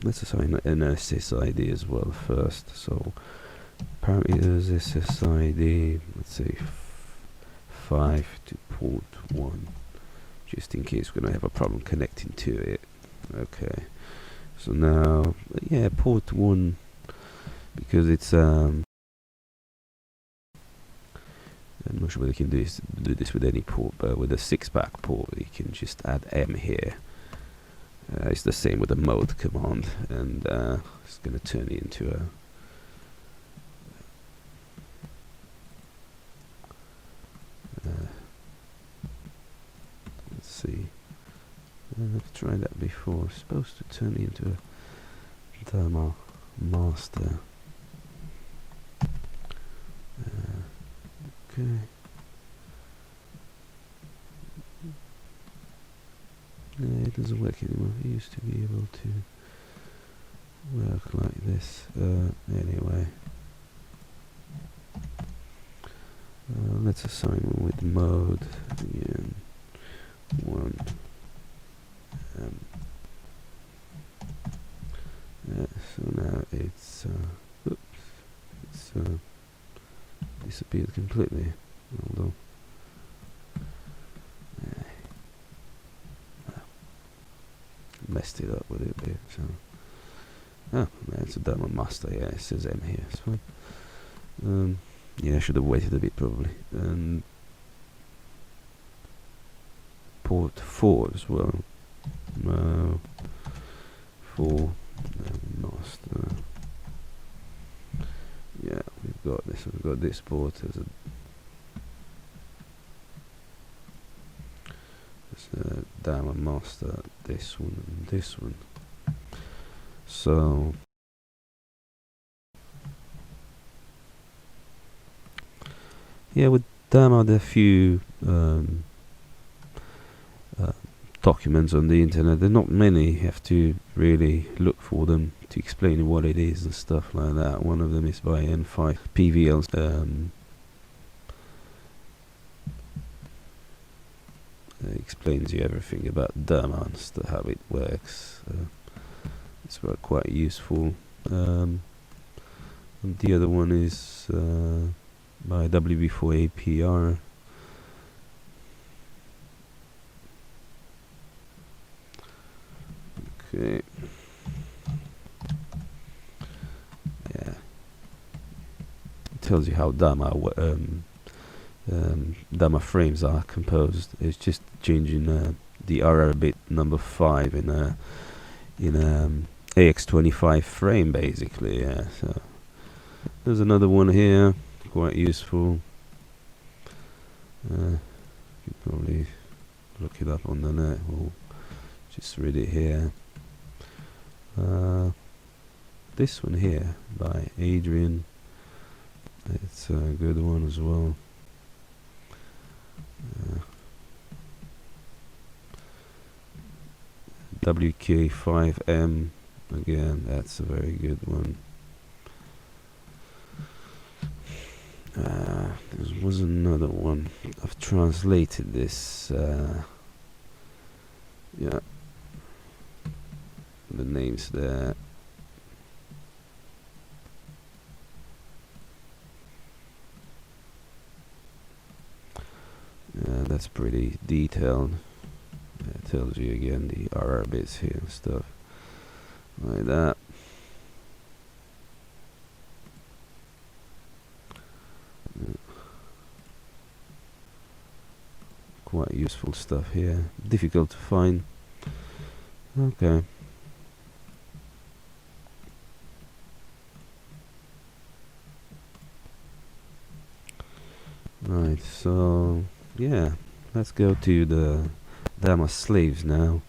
Let's assign an SSID as well first. So parameters SSID, let's say 5 to port 1, just in case we're going to have a problem connecting to it. Okay, so now, yeah, port 1, because it's I'm not sure whether you can do this with any port, but with a 6-pack port you can just add M here. It's the same with the mode command, and it's going to turn it into a let's see, I've tried that before. It's supposed to turn it into a DAMA master. Okay. No, it doesn't work anymore. It used to be able to work like this. Anyway, let's assign one with mode again. 1. So now it's disappeared completely. Although messed it up with it a bit. So it's a DAMA master. Yeah, it says M here. It's fine. Yeah, I should have waited a bit probably. And port 4 as well. 4 master. Yeah, we've got this. We've got this port as a DAMA master. This one and this one. So yeah, with DAMA there are a few documents on the internet. There are not many. You have to really look for them to explain what it is and stuff like that. One of them is by N5 PVL. Explains you everything about DAMA and how it works. It's quite useful. And the other one is by WB4APR. Okay. Yeah. It tells you how DAMA DAMA frames are composed. It's just changing the RR bit number 5 in a AX25 frame basically. Yeah. So there's another one here, quite useful. You could probably look it up on the net. We'll just read it here. This one here by Adrian, it's a good one as well. WK5M, again, that's a very good one. There was another one. I've translated this. Yeah, the names there. That's pretty detailed. It tells you again the RR bits here and stuff like that. Quite useful stuff here. Difficult to find. Okay. Right, so yeah, let's go to the DAMA slaves now.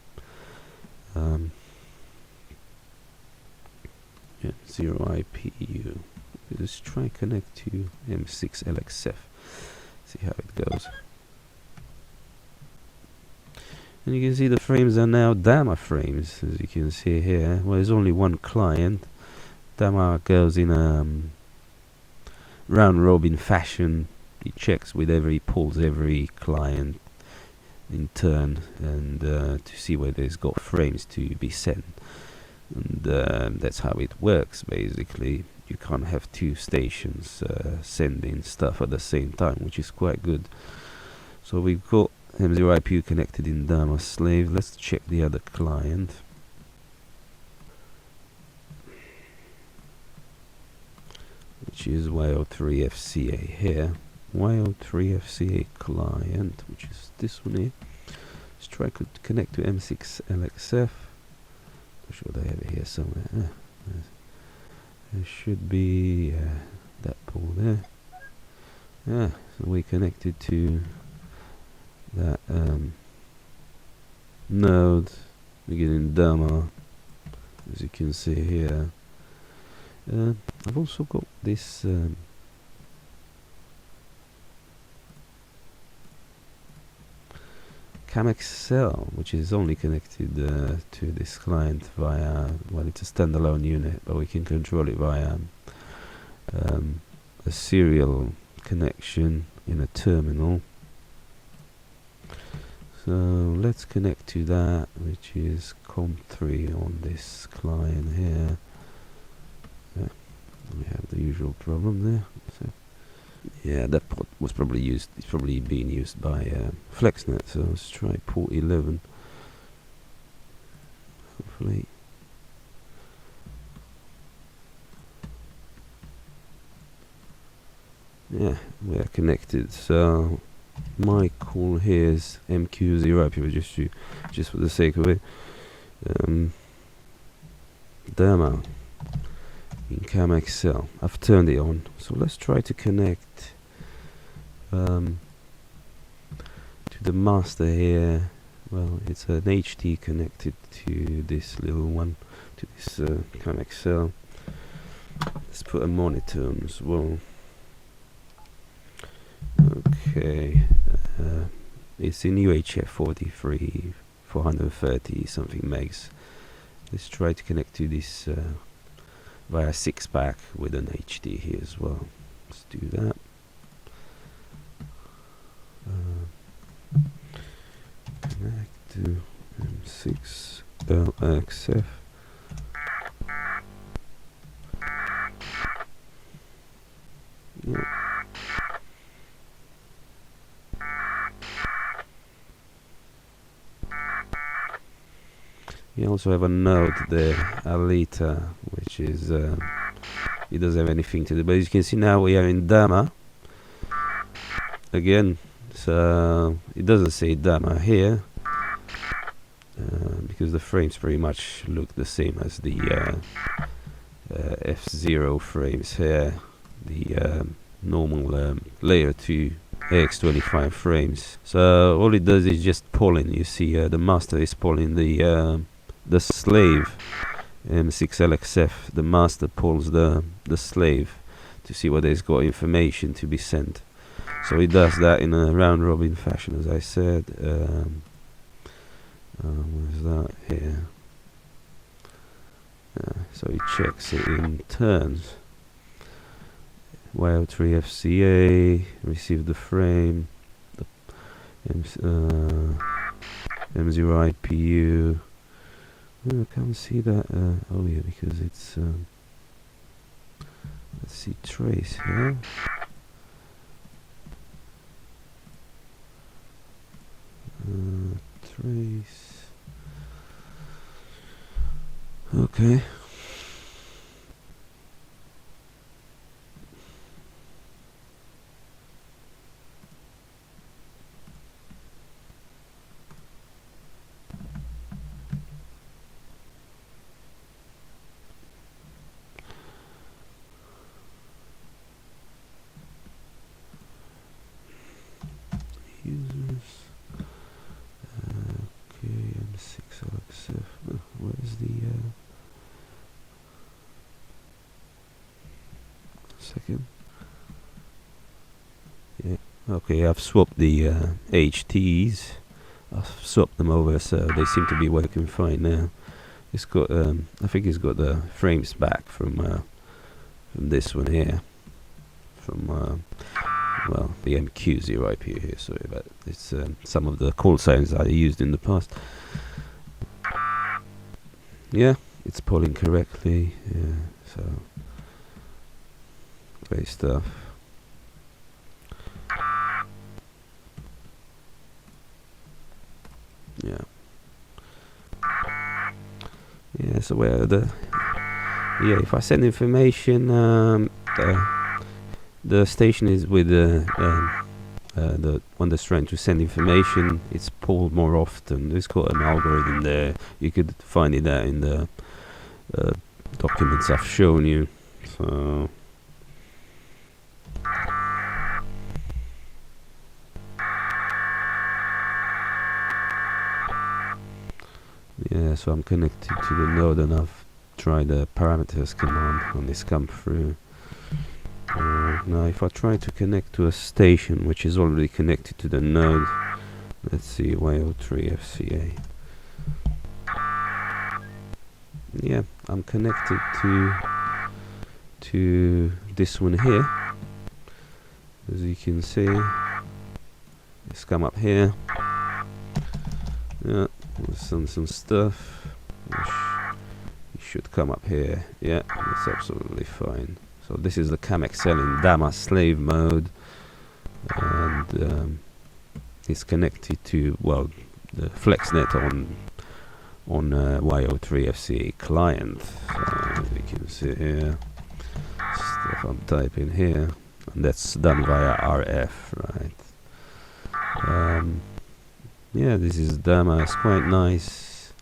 Yeah, 0 IPU. Let's try connect to M6LXF. See how it goes. And you can see the frames are now DAMA frames, as you can see here. Well, there's only one client. DAMA goes in a round robin fashion. He checks with he pulls every client in turn, and to see whether it's got frames to be sent. And that's how it works, basically. You can't have two stations sending stuff at the same time, which is quite good. So we've got M0 IPU connected in DAMA slave. Let's check the other client. Which is Y03FCA here. Y03FCA client, which is this one here. Let's try to connect to M6LXF. I'm sure they have it here somewhere. There should be that pole there. Yeah, so we connected to that node beginning DAMA, as you can see here. I've also got this KAM-XL, which is only connected to this client via, well, it's a standalone unit, but we can control it via a serial connection in a terminal. So let's connect to that, which is COM3 on this client here. We have the usual problem there. So yeah, that port was probably used. It's probably being used by FlexNet. So let's try port 11. Hopefully. Yeah, we are connected. So my call here is MQ0, just for the sake of it. DAMA in KAM-XL. I've turned it on, so let's try to connect to the master here. Well, it's an HT connected to this little one, to this KAM-XL. Let's put a monitor on as well. Okay, it's in UHF 43 430 something megs. Let's try to connect to this via 6-pack with an HD here as well. Let's do that. Connect to M6LXF. Yeah. You also have a node there, Alita, which is it doesn't have anything to do, but as you can see now we are in DAMA again. So it doesn't say DAMA here because the frames pretty much look the same as the F0 frames here, the normal layer 2 AX25 frames. So all it does is just pulling. You see the master is pulling the slave M6LXF. The master pulls the slave to see whether it's got information to be sent. So it does that in a round robin fashion, as I said. Where's that here? So it checks it in turns. Y03FCA, receive the frame, the M0 IPU, I can't see that. Oh yeah, because it's let's see, trace here. Trace. Okay. Users. KM6LXF. Where's the second? Yeah. Okay, I've swapped the HTs. I've swapped them over, so they seem to be working fine now. It's got, I think it's got the frames back from this one here, from well, the MQ0 IP here. Sorry about it. It's some of the call signs I used in the past. Yeah, it's polling correctly. Yeah, so great stuff. Yeah. Yeah, so where yeah, if I send information, the station is with the one that's trying to send information. It's pulled more often. It's got an algorithm there. You could find it there in the documents I've shown you. So yeah, so I'm connected to the node, and I've tried the parameters command on this come through. Now if I try to connect to a station which is already connected to the node, let's see, Y03FCA. Yeah, I'm connected to this one here. As you can see, it's come up here. Yeah, some stuff. It should come up here. Yeah, that's absolutely fine. So this is the KAM-XL in DAMA slave mode, and it's connected to, well, the FlexNet on Y03FCA client. So as you can see here, stuff I'm typing here, and that's done via RF, right? Yeah, this is DAMA. It's quite nice.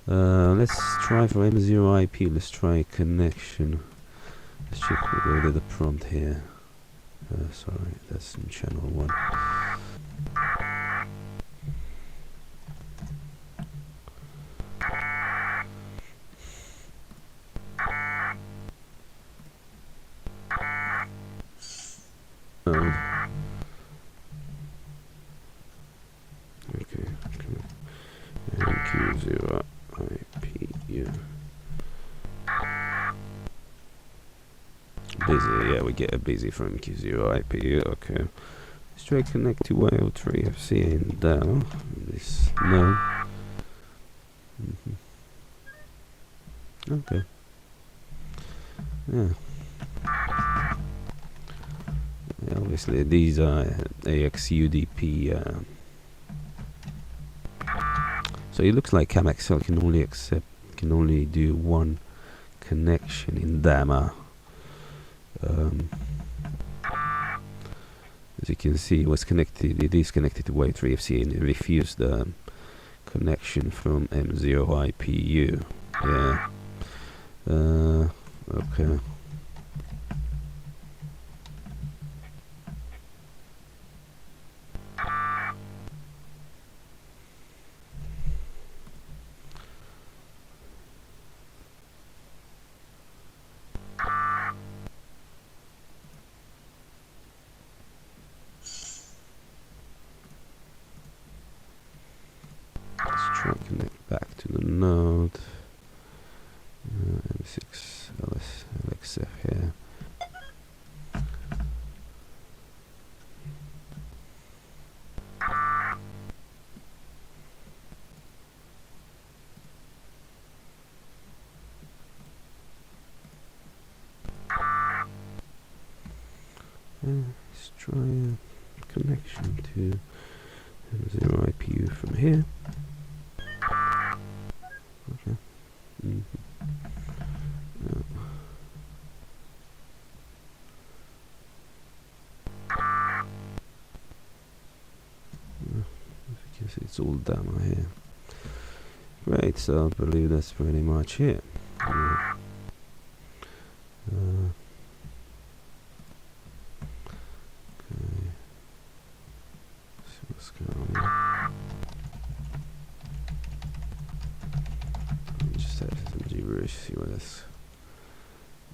Let's try for M0 IP. Let's try connection. Let's check whether the prompt here. Sorry, that's in channel 1. Okay. MQ0 IPU. Busy, yeah, we get a busy from MQ0 IPU. Okay. Let's try connect to Y03FCA and down this node. Okay. Yeah. Obviously, these are AX UDP. So it looks like KAM-XL can only do one connection in DAMA. As you can see, it is connected to Y3FCA, and it refused the connection from M0 IPU. Yeah. Okay. Let's try and connect back to the node. M6 LXF here. Let's try a connection to 0 IPU from here. Okay. Because it's all DAMA here. Right, so I believe that's pretty much it. Okay. See what's going on. Just have some gibberish, see what this.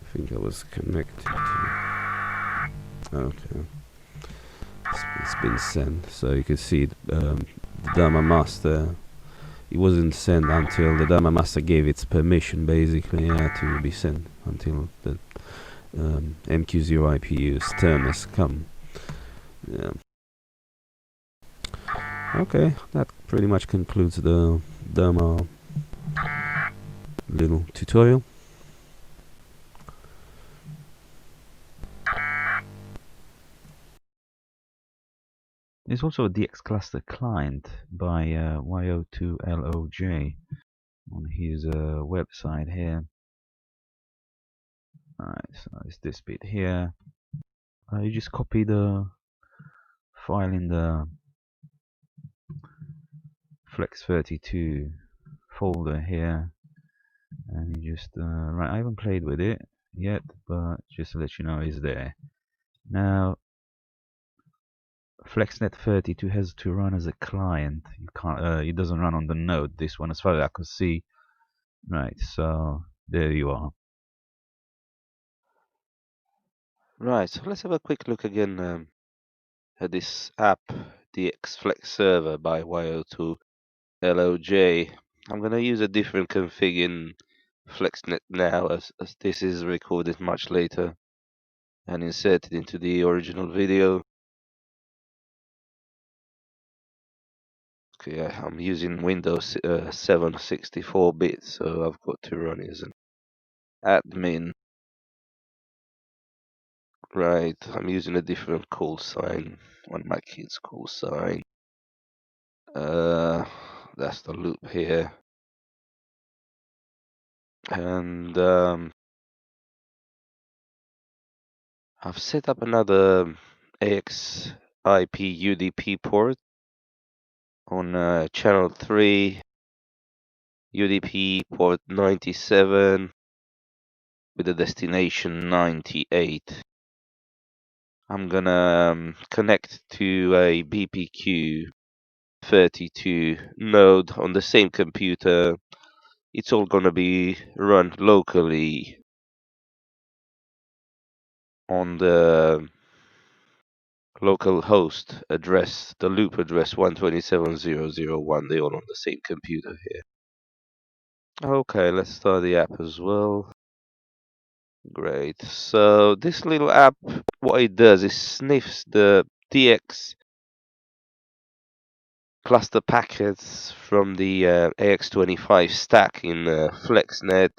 I think I was connected to. Okay. It's been sent, so you can see the DAMA master. It wasn't sent until the DAMA master gave its permission, basically, to be sent until the MQ0 IPU's turn has come. Yeah. Okay, that pretty much concludes the DAMA little tutorial. There's also a DX cluster client by Y02LOJ on his website here. Alright, so it's this bit here. You just copy the file in the Flex32 folder here, and you just right. I haven't played with it yet, but just to let you know, it's there. Now, FlexNet32 has to run as a client. You can't. It doesn't run on the node. This one, as far as I can see. Right. So there you are. Right, so let's have a quick look again at this app, DX Flex Server by Y02LOJ. I'm going to use a different config in FlexNet now, as this is recorded much later and inserted into the original video. Okay, I'm using Windows 7 64-bit, so I've got to run as an admin. Right, I'm using a different call sign on my kid's call sign. That's the loop here. And I've set up another AX IP UDP port on channel 3, UDP port 97 with the destination 98. I'm gonna connect to a BPQ 32 node on the same computer. It's all gonna be run locally on the local host address, the loop address 127.0.0.1. They're all on the same computer here. Okay, let's start the app as well. Great. So this little app, what it does is sniffs the DX cluster packets from the AX25 stack in FlexNet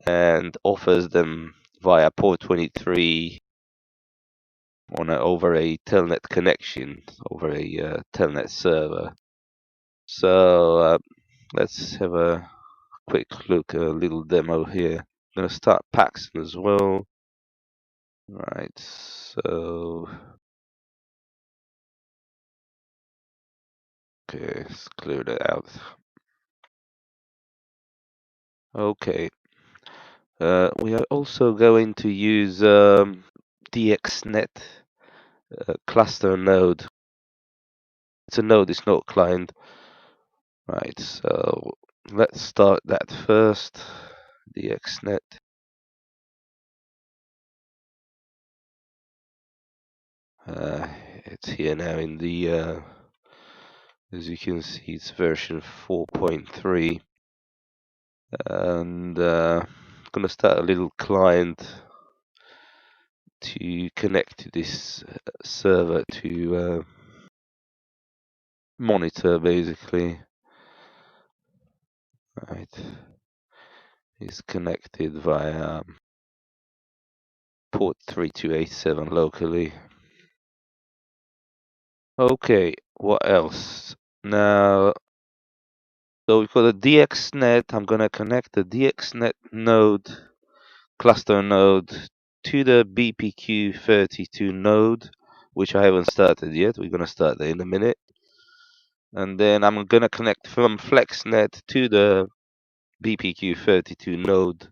and offers them via port 23 on over a telnet connection, over a telnet server. So let's have a quick look, a little demo here. I'm going to start Paxton as well. Right, so okay, let's clear that out. Okay, we are also going to use DXNet cluster node. It's a node, it's not a client. Right, so let's start that first. DXNet. It's here now in the, as you can see, it's version 4.3. And I'm gonna start a little client to connect to this server to monitor, basically. Right, it's connected via port 3287 locally. Okay, what else? Now, so we've got a DXNet. I'm gonna connect the DXNet node, cluster node, to the BPQ32 node, which I haven't started yet. We're gonna start that in a minute. And then I'm gonna connect from FlexNet to the BPQ32 node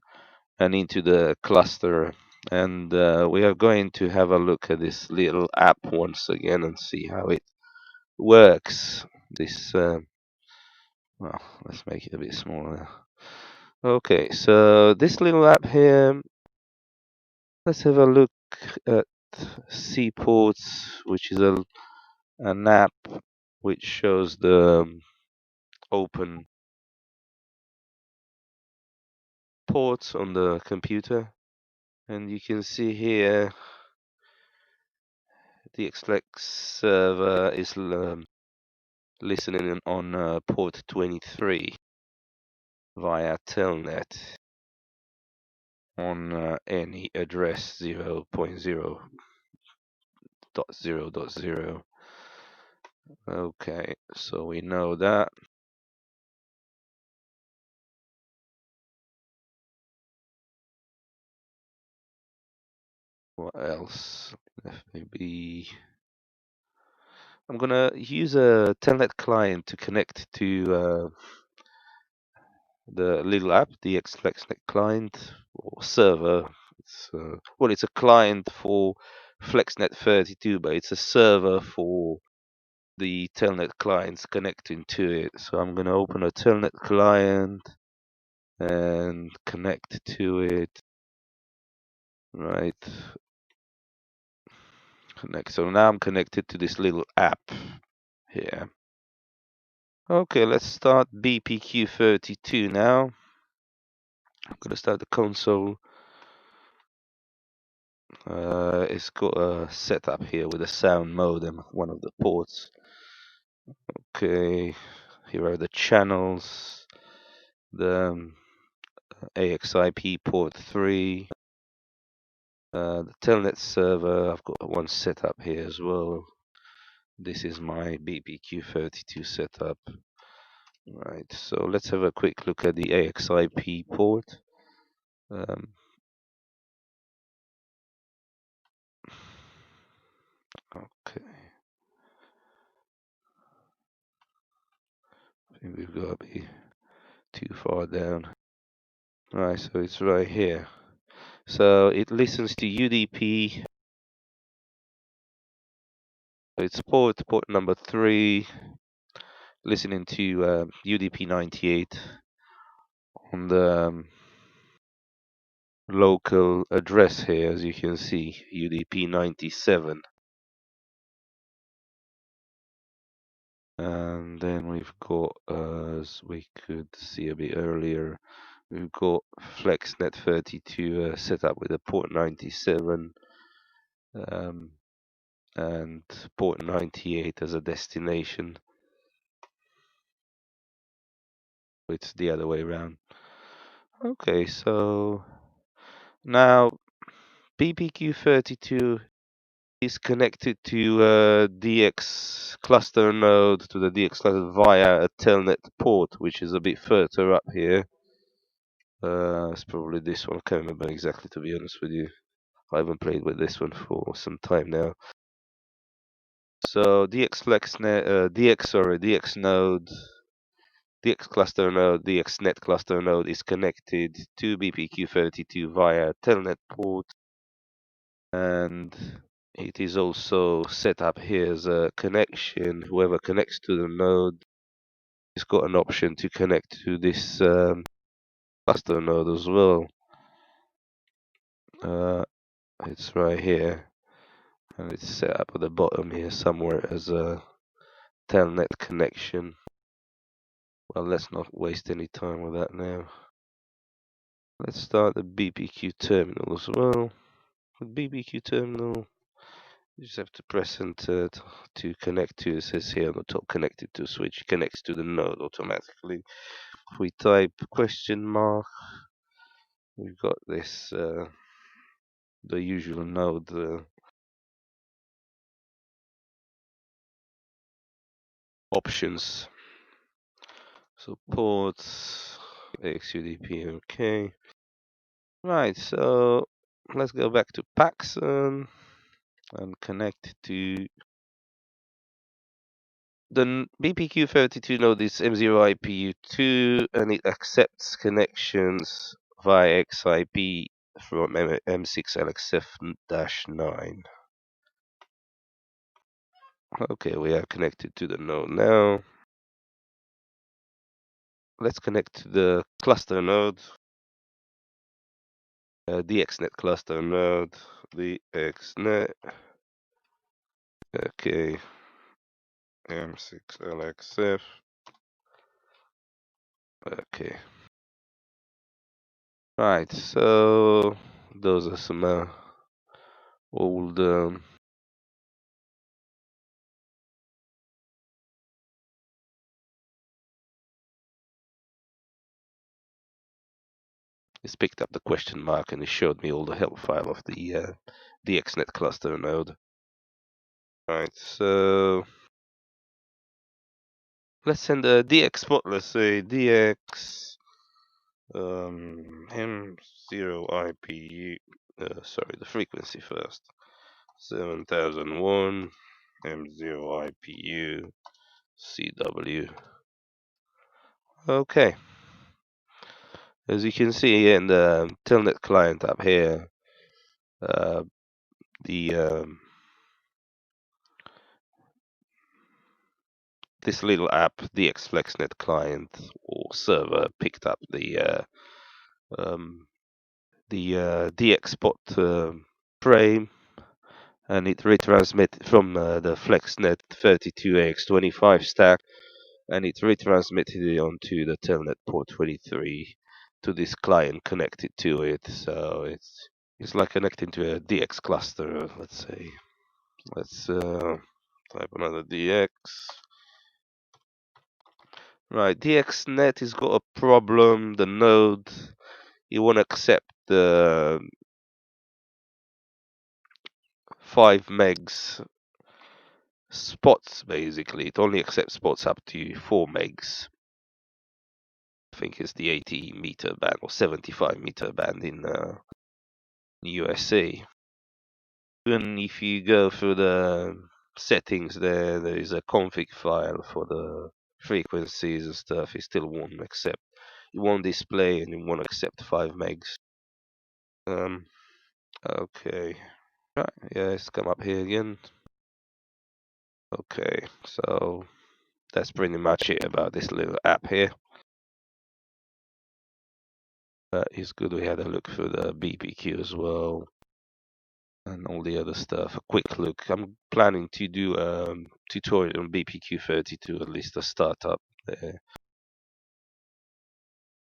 and into the cluster. And we are going to have a look at this little app once again and see how it works. This well, let's make it a bit smaller. Okay, so this little app here, let's have a look at Seaports, which is an app which shows the open ports on the computer. And you can see here the Flex server is listening on port 23 via telnet on any address 0.0.0.0. Okay, so we know that. What else? Maybe I'm gonna use a telnet client to connect to the little app, the FlexNet client or server. It's well, it's a client for FlexNet32, but it's a server for the telnet clients connecting to it. So I'm going to open a telnet client and connect to it. Right. Connect. So now I'm connected to this little app here. Okay, let's start BPQ32 now. I'm going to start the console. It's got a setup here with a SoundModem, one of the ports. Okay, here are the channels. The AXIP port 3. The telnet server, I've got one set up here as well. This is my BPQ32 setup. Right, so let's have a quick look at the AXIP port. Okay. I think we've got to be too far down. Right, so it's right here. So it listens to UDP. It's port number 3, listening to UDP 98 on the local address here, as you can see, UDP 97. And then we've got, as we could see a bit earlier, we've got FlexNet32 set up with a port 97 and port 98 as a destination. It's the other way around. Okay, so now BPQ32 is connected to DX cluster node, to the DX cluster via a telnet port, which is a bit further up here. It's probably this one. I can't remember exactly, to be honest with you. I haven't played with this one for some time now. So DX node, DX cluster node, DXNet cluster node is connected to BPQ32 via telnet port, and it is also set up here as a connection. Whoever connects to the node has got an option to connect to this cluster node as well. It's right here, and it's set up at the bottom here somewhere as a telnet connection. Well, let's not waste any time with that now. Let's start the BPQ terminal as well. With BPQ terminal, you just have to press enter to connect to. It says here on the top, connected to switch, connects to the node automatically. If we type question mark, we've got this the usual node options. So ports, AXUDP, okay. Right, so let's go back to Paxson and connect to the BPQ32 node is M0IPU2 and it accepts connections via XIP from M6LXF-9. Okay, we are connected to the node now. Let's connect to the cluster node, DXNet cluster node, DXNet. Okay, M6LXF. Okay. Right, so those are some old it's picked up the question mark and it showed me all the help file of the DXNet cluster node. Right, so let's send a DX spot, let's say DX M0IPU, sorry, the frequency first. 7001 M0IPU CW. Okay. As you can see in the Telnet client up here, this little app, DX FlexNet client or server, picked up the DX spot frame, and it retransmitted from the FlexNet32 AX25 stack, and it retransmitted it onto the Telnet port 23 to this client connected to it. So it's like connecting to a DX cluster, let's say. Let's type another DX. Right, DXNet has got a problem. The node, it won't accept the 5 megs spots, basically. It only accepts spots up to 4 megs. I think it's the 80-meter band or 75-meter band in USA. Even if you go through the settings there is a config file for the frequencies and stuff. It still won't accept. It won't display and it won't accept 5 megs. Okay. Right, yeah, it's come up here again. Okay, so that's pretty much it about this little app here. It's good we had a look through the BPQ as well and all the other stuff. A quick look. I'm planning to do a tutorial on BPQ32, at least a startup there.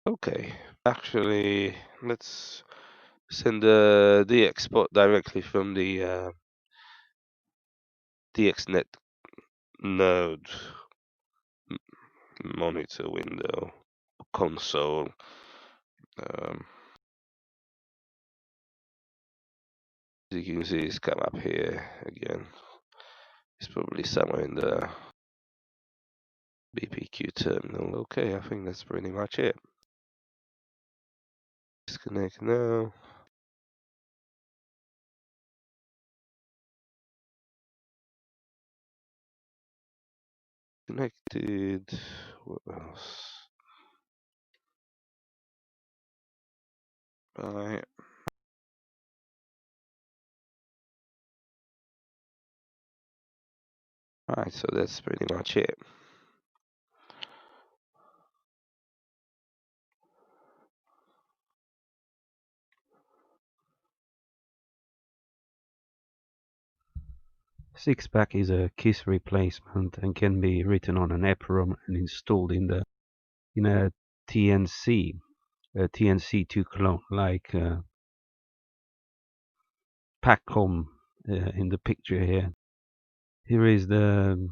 Okay, actually, let's send the DX spot directly from the DXNet node monitor window console. As you can see, it's come up here again. It's probably somewhere in the BPQ terminal. Okay, I think that's pretty much it. Disconnect now. Connected. What else? Right. Right, so that's pretty much it. Six-pack is a KISS replacement and can be written on an EPROM and installed in a TNC, a TNC2 clone, like PACOM in the picture here. Here is the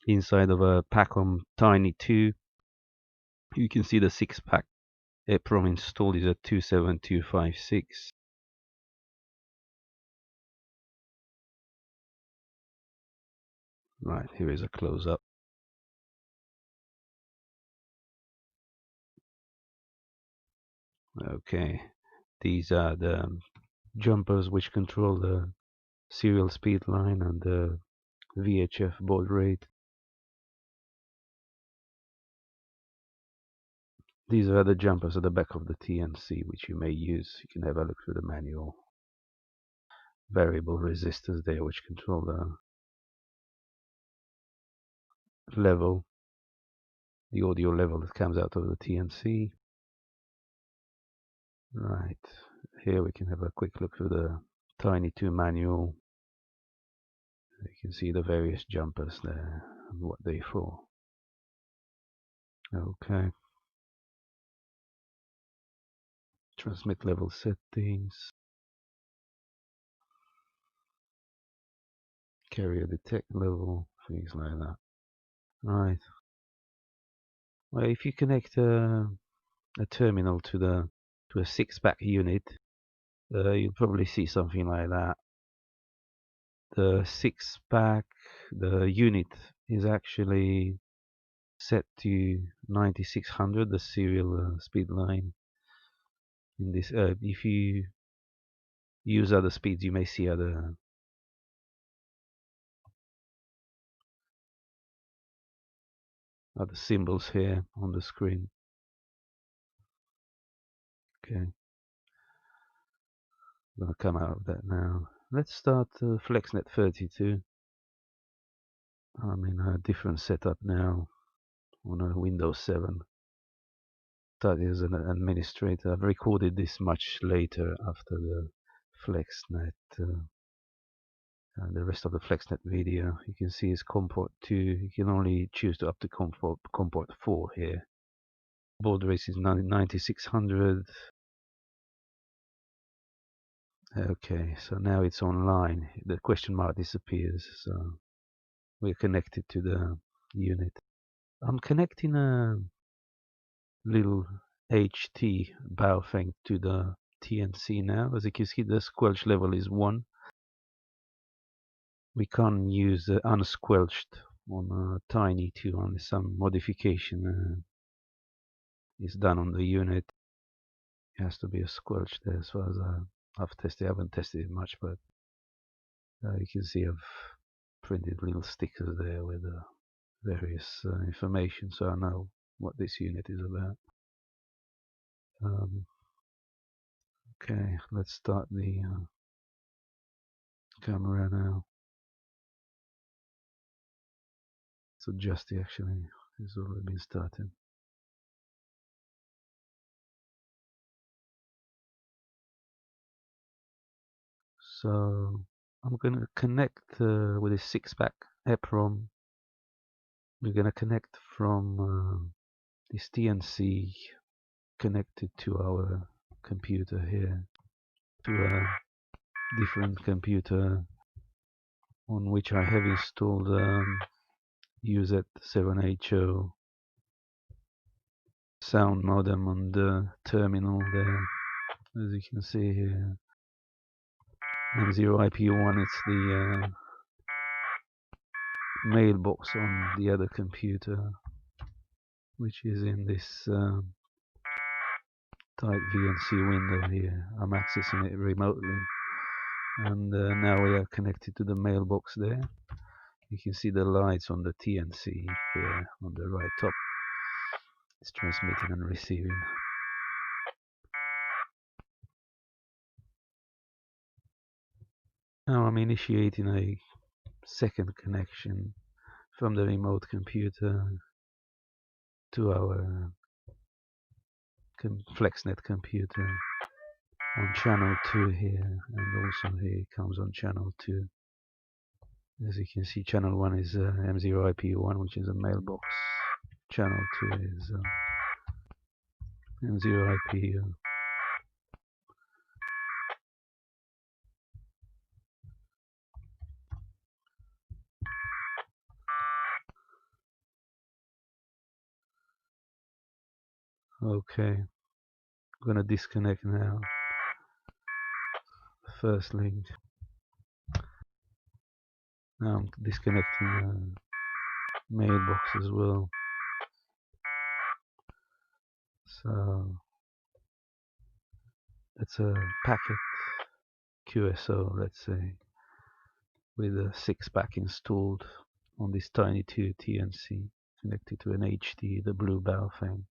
inside of a PACOM Tiny 2. You can see the 6-pack EPROM installed is a 27256. Right, here is a close-up. Okay, these are the jumpers which control the serial speed line and the VHF baud rate. These are the jumpers at the back of the TNC which you may use. You can have a look through the manual. Variable resistors there which control the level, the audio level that comes out of the TNC. Right, here we can have a quick look through the Tiny 2 manual. You can see the various jumpers there and what they're for. Okay. Transmit level settings. Carrier detect level, things like that. Right. Well, if you connect a terminal to a 6-pack unit, you'll probably see something like that. The 6-pack, the unit is actually set to 9600, the serial speed line. In this, if you use other speeds, you may see other symbols here on the screen. Okay, I'm gonna come out of that now. Let's start FlexNet32. I'm in a different setup now on a Windows 7. Started as an administrator. I've recorded this much later after the FlexNet, and the rest of the FlexNet video. You can see it's COM port 2. You can only choose to up to COM port 4 here. Baud rate is 9600. Okay, so now it's online. The question mark disappears, so we're connected to the unit. I'm connecting a little HT Baofeng to the TNC now. As you can see, the squelch level is 1. We can't use unsquelched on a Tiny 2 unless some modification is done on the unit. It has to be a squelch there as far as I've tested. I haven't tested it much, but you can see I've printed little stickers there with various information, so I know what this unit is about. Okay, let's start the camera now. It's adjusting actually. It's already been started. So I'm going to connect with a 6-pack EPROM. We're going to connect from this TNC connected to our computer here to a different computer on which I have installed UZ7HO SoundModem on the terminal there. As you can see here, M0IP1, it's the mailbox on the other computer, which is in this type VNC window here. I'm accessing it remotely, and now we are connected to the mailbox there. You can see the lights on the TNC here on the right top. It's transmitting and receiving. Now I'm initiating a second connection from the remote computer to our FlexNet computer on channel 2 here, and also here it comes on channel 2. As you can see, channel 1 is M0IP1, which is a mailbox. Channel 2 is M0IP. Okay, I'm gonna disconnect now. First link. Now I'm disconnecting the mailbox as well. So that's a packet QSO, let's say, with a 6-pack installed on this tiny 2 TNC connected to an HD, the blue bow thing.